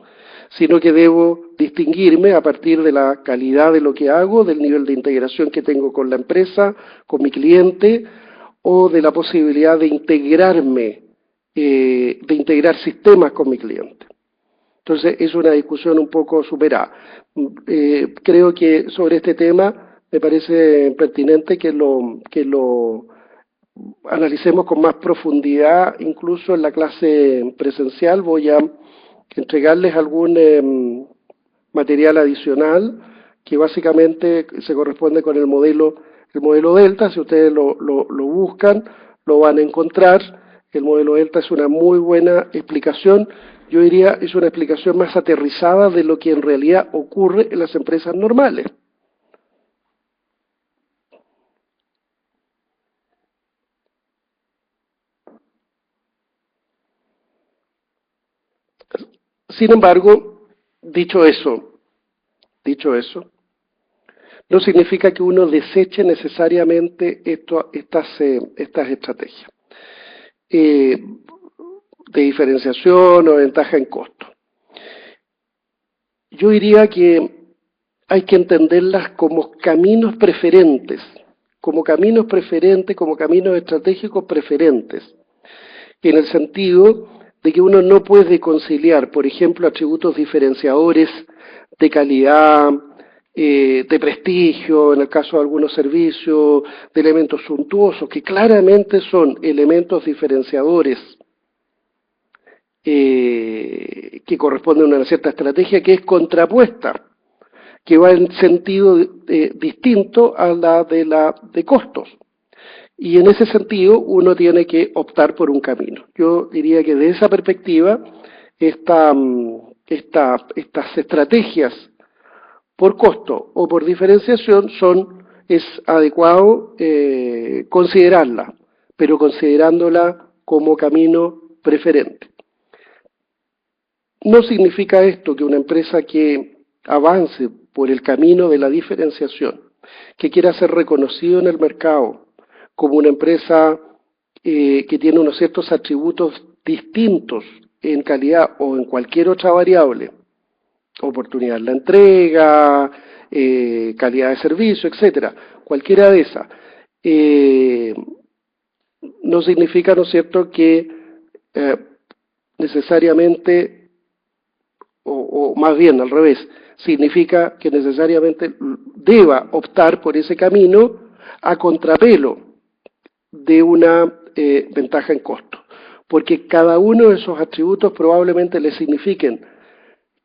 sino que debo distinguirme a partir de la calidad de lo que hago, del nivel de integración que tengo con la empresa, con mi cliente, o de la posibilidad de integrarme, de integrar sistemas con mi cliente. Entonces es una discusión un poco superada. Creo que sobre este tema me parece pertinente que lo analicemos con más profundidad, incluso en la clase presencial. Voy a entregarles algún material adicional que básicamente se corresponde con el modelo Delta. Si ustedes lo buscan, lo van a encontrar. El modelo Delta es una muy buena explicación. Yo diría es una explicación más aterrizada de lo que en realidad ocurre en las empresas normales. Sin embargo, dicho eso, no significa que uno deseche necesariamente estas estrategias de diferenciación o ventaja en costo. Yo diría que hay que entenderlas como caminos preferentes, como caminos estratégicos preferentes, en el sentido de que uno no puede conciliar, por ejemplo, atributos diferenciadores de calidad, de prestigio, en el caso de algunos servicios, de elementos suntuosos, que claramente son elementos diferenciadores que corresponden a una cierta estrategia que es contrapuesta, que va en sentido distinto a la de costos. Y en ese sentido uno tiene que optar por un camino. Yo diría que de esa perspectiva estas estrategias por costo o por diferenciación es adecuado considerarla, pero considerándola como camino preferente. No significa esto que una empresa que avance por el camino de la diferenciación, que quiera ser reconocido en el mercado como una empresa que tiene unos ciertos atributos distintos en calidad o en cualquier otra variable, oportunidad en la entrega, calidad de servicio, etcétera, cualquiera de esas, no significa, ¿no es cierto?, que necesariamente, o más bien al revés, significa que necesariamente deba optar por ese camino a contrapelo de una ventaja en costo, porque cada uno de esos atributos probablemente le signifiquen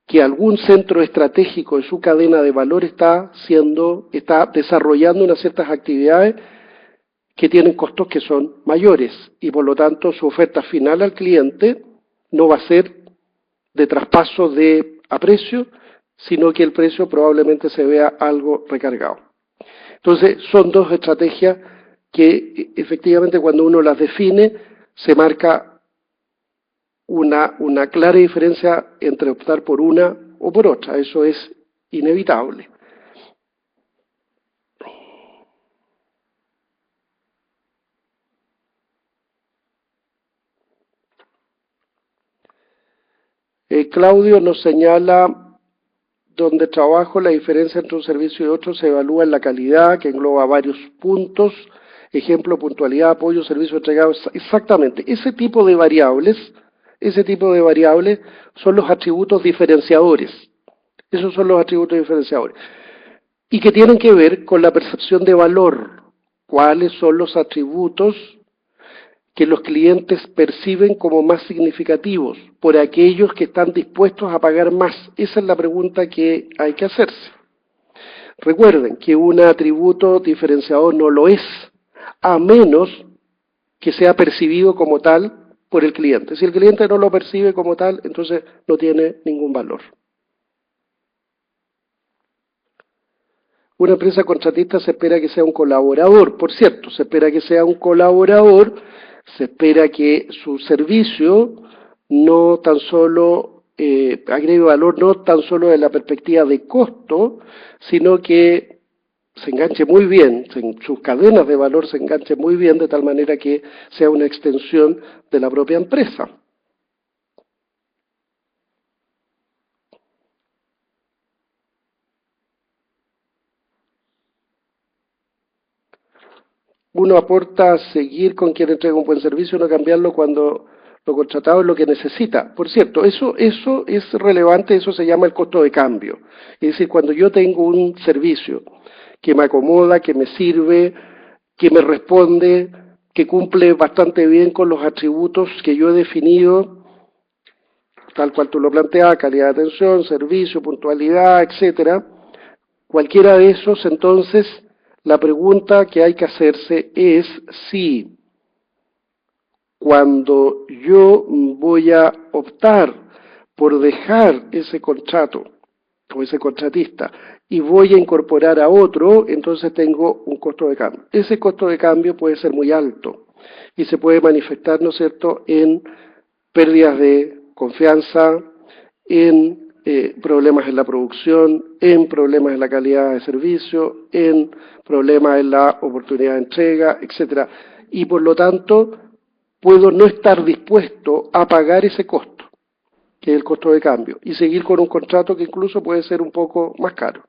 que algún centro estratégico en su cadena de valor está desarrollando unas ciertas actividades que tienen costos que son mayores y por lo tanto su oferta final al cliente no va a ser de traspaso a precio, sino que el precio probablemente se vea algo recargado. Entonces son dos estrategias que efectivamente cuando uno las define se marca una clara diferencia entre optar por una o por otra, eso es inevitable. Claudio nos señala, donde trabajo, la diferencia entre un servicio y otro se evalúa en la calidad, que engloba varios puntos, ejemplo, puntualidad, apoyo, servicio entregado, exactamente. Ese tipo de variables son los atributos diferenciadores. Esos son los atributos diferenciadores. Y que tienen que ver con la percepción de valor. ¿Cuáles son los atributos que los clientes perciben como más significativos por aquellos que están dispuestos a pagar más? Esa es la pregunta que hay que hacerse. Recuerden que un atributo diferenciador no lo es, a menos que sea percibido como tal por el cliente. Si el cliente no lo percibe como tal, entonces no tiene ningún valor. Una empresa contratista se espera que sea un colaborador, por cierto, se espera que sea un colaborador, se espera que su servicio no tan solo agregue valor, no tan solo de la perspectiva de costo, sino que se enganche muy bien, en sus cadenas de valor se enganche muy bien, de tal manera que sea una extensión de la propia empresa. Uno aporta a seguir con quien entrega un buen servicio, no cambiarlo cuando lo contratado es lo que necesita. Por cierto, eso es relevante, eso se llama el costo de cambio. Es decir, cuando yo tengo un servicio que me acomoda, que me sirve, que me responde, que cumple bastante bien con los atributos que yo he definido, tal cual tú lo planteas, calidad de atención, servicio, puntualidad, etcétera, cualquiera de esos, entonces, la pregunta que hay que hacerse es si cuando yo voy a optar por dejar ese contrato o ese contratista y voy a incorporar a otro, entonces tengo un costo de cambio. Ese costo de cambio puede ser muy alto y se puede manifestar, ¿no es cierto?, en pérdidas de confianza, en problemas en la producción, en problemas en la calidad de servicio, en problemas en la oportunidad de entrega, etcétera. Y por lo tanto, puedo no estar dispuesto a pagar ese costo, que es el costo de cambio, y seguir con un contrato que incluso puede ser un poco más caro.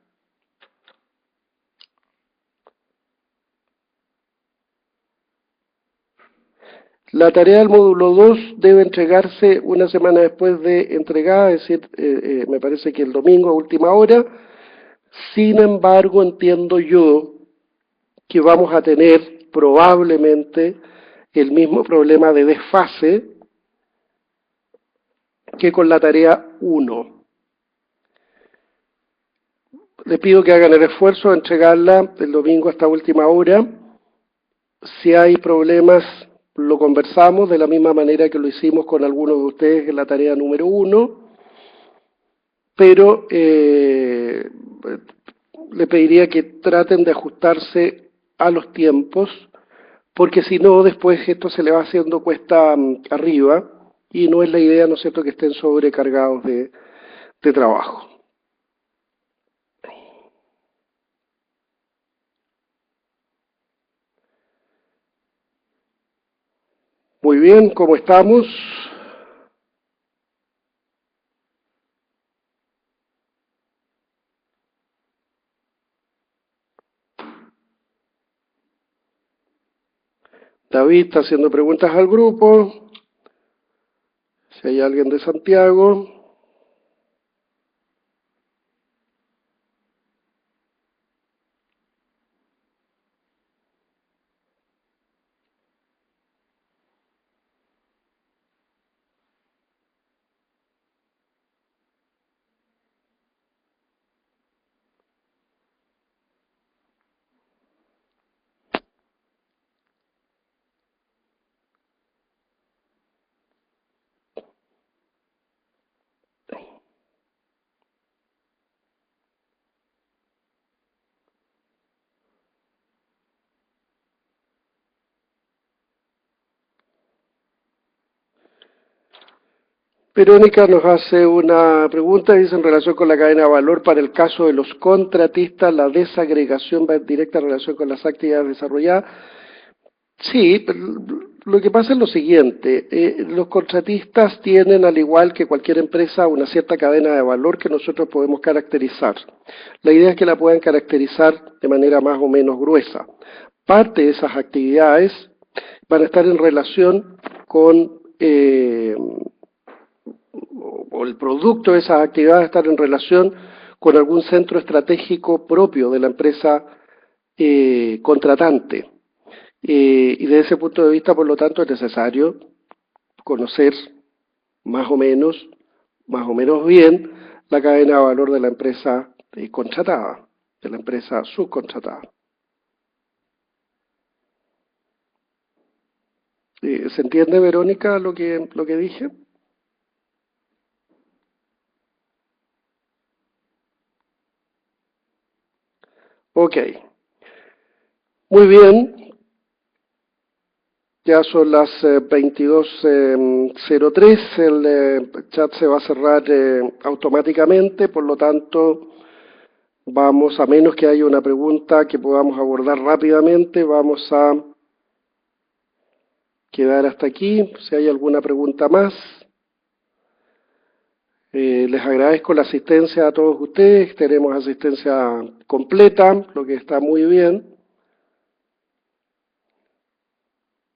La tarea del módulo 2 debe entregarse una semana después de entregada, es decir, me parece que el domingo a última hora. Sin embargo, entiendo yo que vamos a tener probablemente el mismo problema de desfase que con la tarea 1. Les pido que hagan el esfuerzo de entregarla el domingo hasta última hora. Si hay problemas, lo conversamos de la misma manera que lo hicimos con algunos de ustedes en la tarea número 1, pero le pediría que traten de ajustarse a los tiempos, porque si no, después esto se le va haciendo cuesta arriba, y no es la idea, ¿no es cierto?, que estén sobrecargados de trabajo. Muy bien, ¿cómo estamos? David está haciendo preguntas al grupo. Si hay alguien de Santiago. Verónica nos hace una pregunta, dice en relación con la cadena de valor para el caso de los contratistas, la desagregación va en directa relación con las actividades desarrolladas. Sí, lo que pasa es lo siguiente, los contratistas tienen, al igual que cualquier empresa, una cierta cadena de valor que nosotros podemos caracterizar. La idea es que la puedan caracterizar de manera más o menos gruesa. Parte de esas actividades van a estar en relación con, o el producto de esas actividades estar en relación con algún centro estratégico propio de la empresa contratante. Y desde ese punto de vista, por lo tanto, es necesario conocer más o menos, más o menos bien, la cadena de valor de la empresa contratada, de la empresa subcontratada. ¿Se entiende, Verónica, lo que dije? Ok. Muy bien. Ya son las 22:03, el chat se va a cerrar automáticamente, por lo tanto, vamos, a menos que haya una pregunta que podamos abordar rápidamente, vamos a quedar hasta aquí. Si hay alguna pregunta más, les agradezco la asistencia a todos ustedes, tenemos asistencia completa, lo que está muy bien.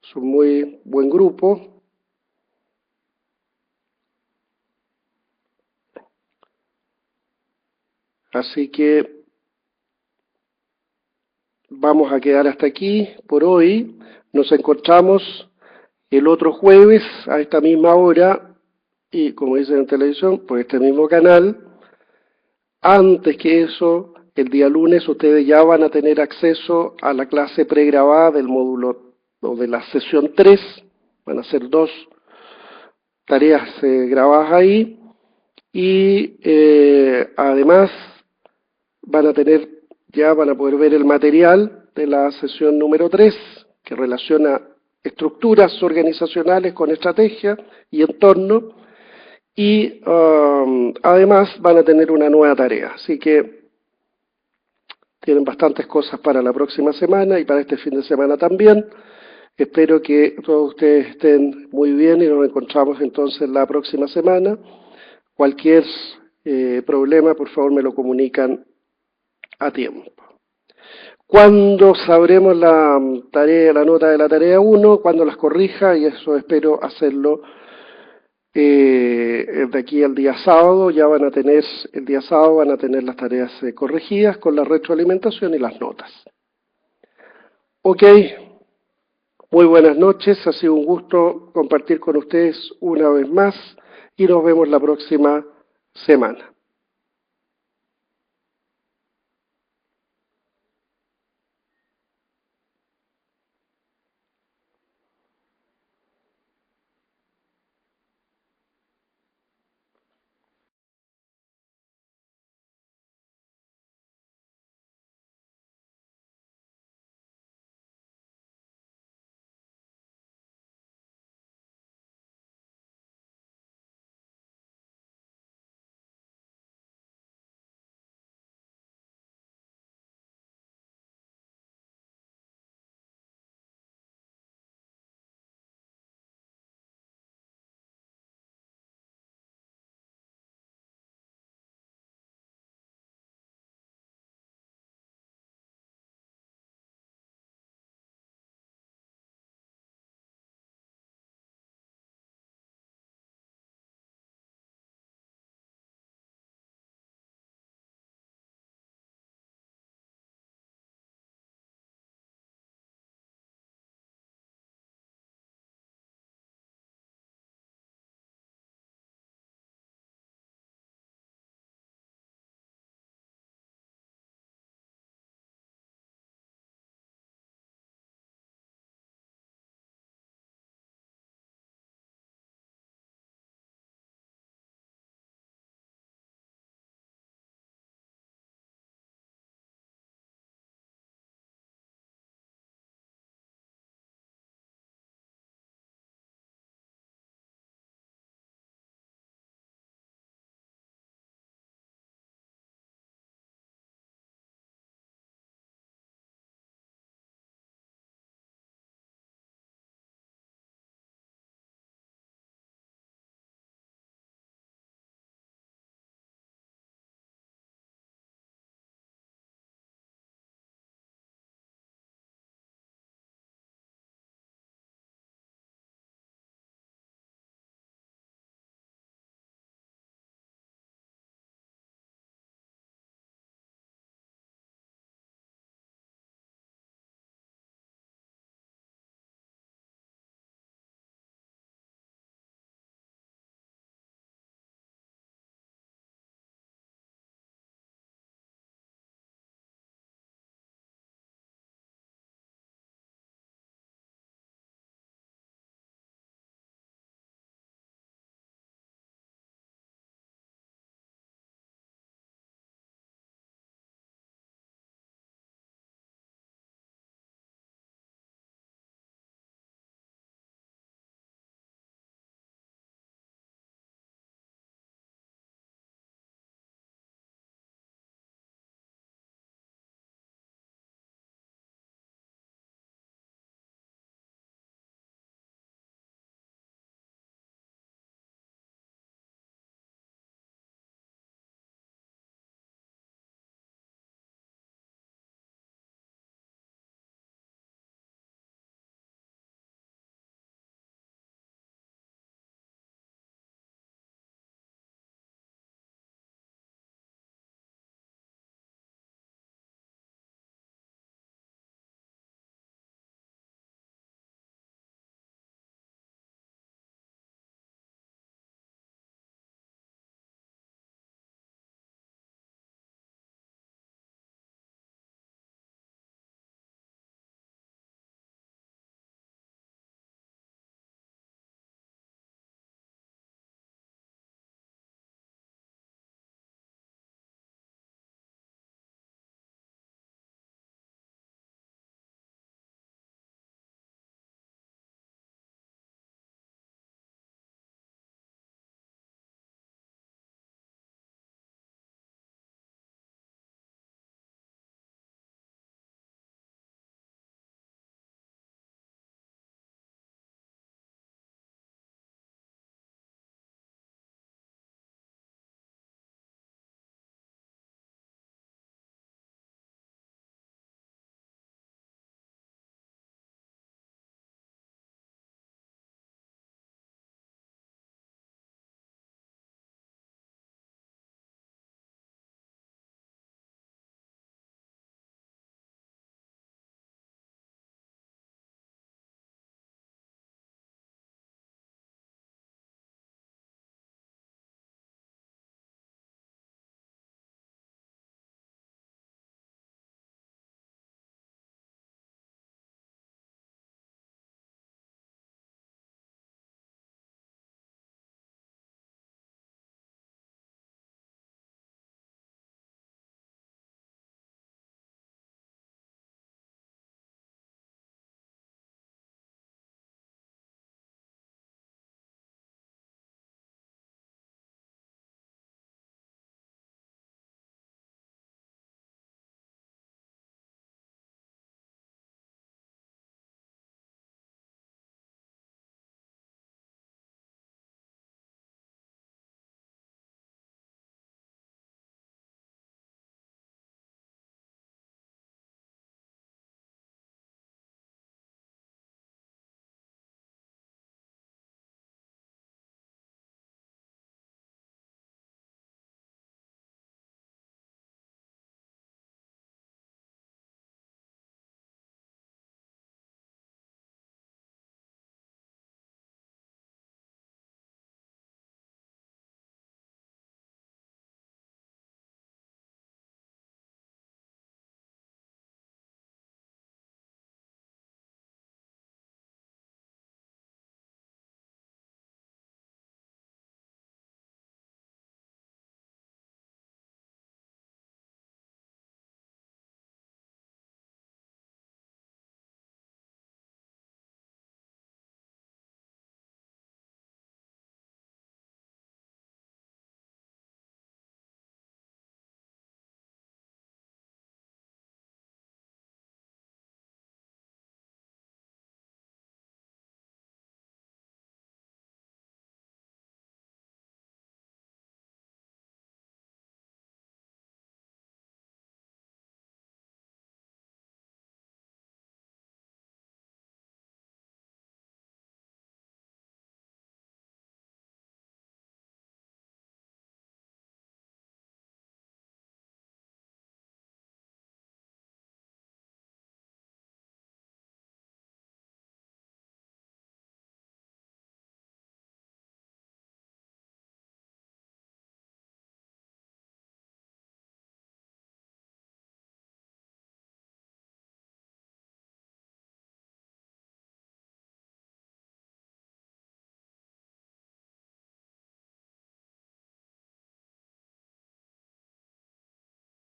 Es un muy buen grupo. Así que vamos a quedar hasta aquí por hoy. Nos encontramos el otro jueves a esta misma hora y, como dicen en televisión, por este mismo canal. Antes que eso, el día lunes ustedes ya van a tener acceso a la clase pregrabada del módulo o de la sesión 3. Van a ser 2 tareas grabadas ahí y además van a poder ver el material de la sesión número 3 que relaciona estructuras organizacionales con estrategia y entorno y además van a tener una nueva tarea. Así que tienen bastantes cosas para la próxima semana y para este fin de semana también. Espero que todos ustedes estén muy bien y nos encontramos entonces la próxima semana. Cualquier problema, por favor, me lo comunican a tiempo. ¿Cuándo sabremos la tarea, la nota de la tarea 1? Cuando las corrija, y eso espero hacerlo de aquí al día sábado. Ya van a tener, el día sábado van a tener las tareas corregidas con la retroalimentación y las notas. Ok, muy buenas noches, ha sido un gusto compartir con ustedes una vez más y nos vemos la próxima semana.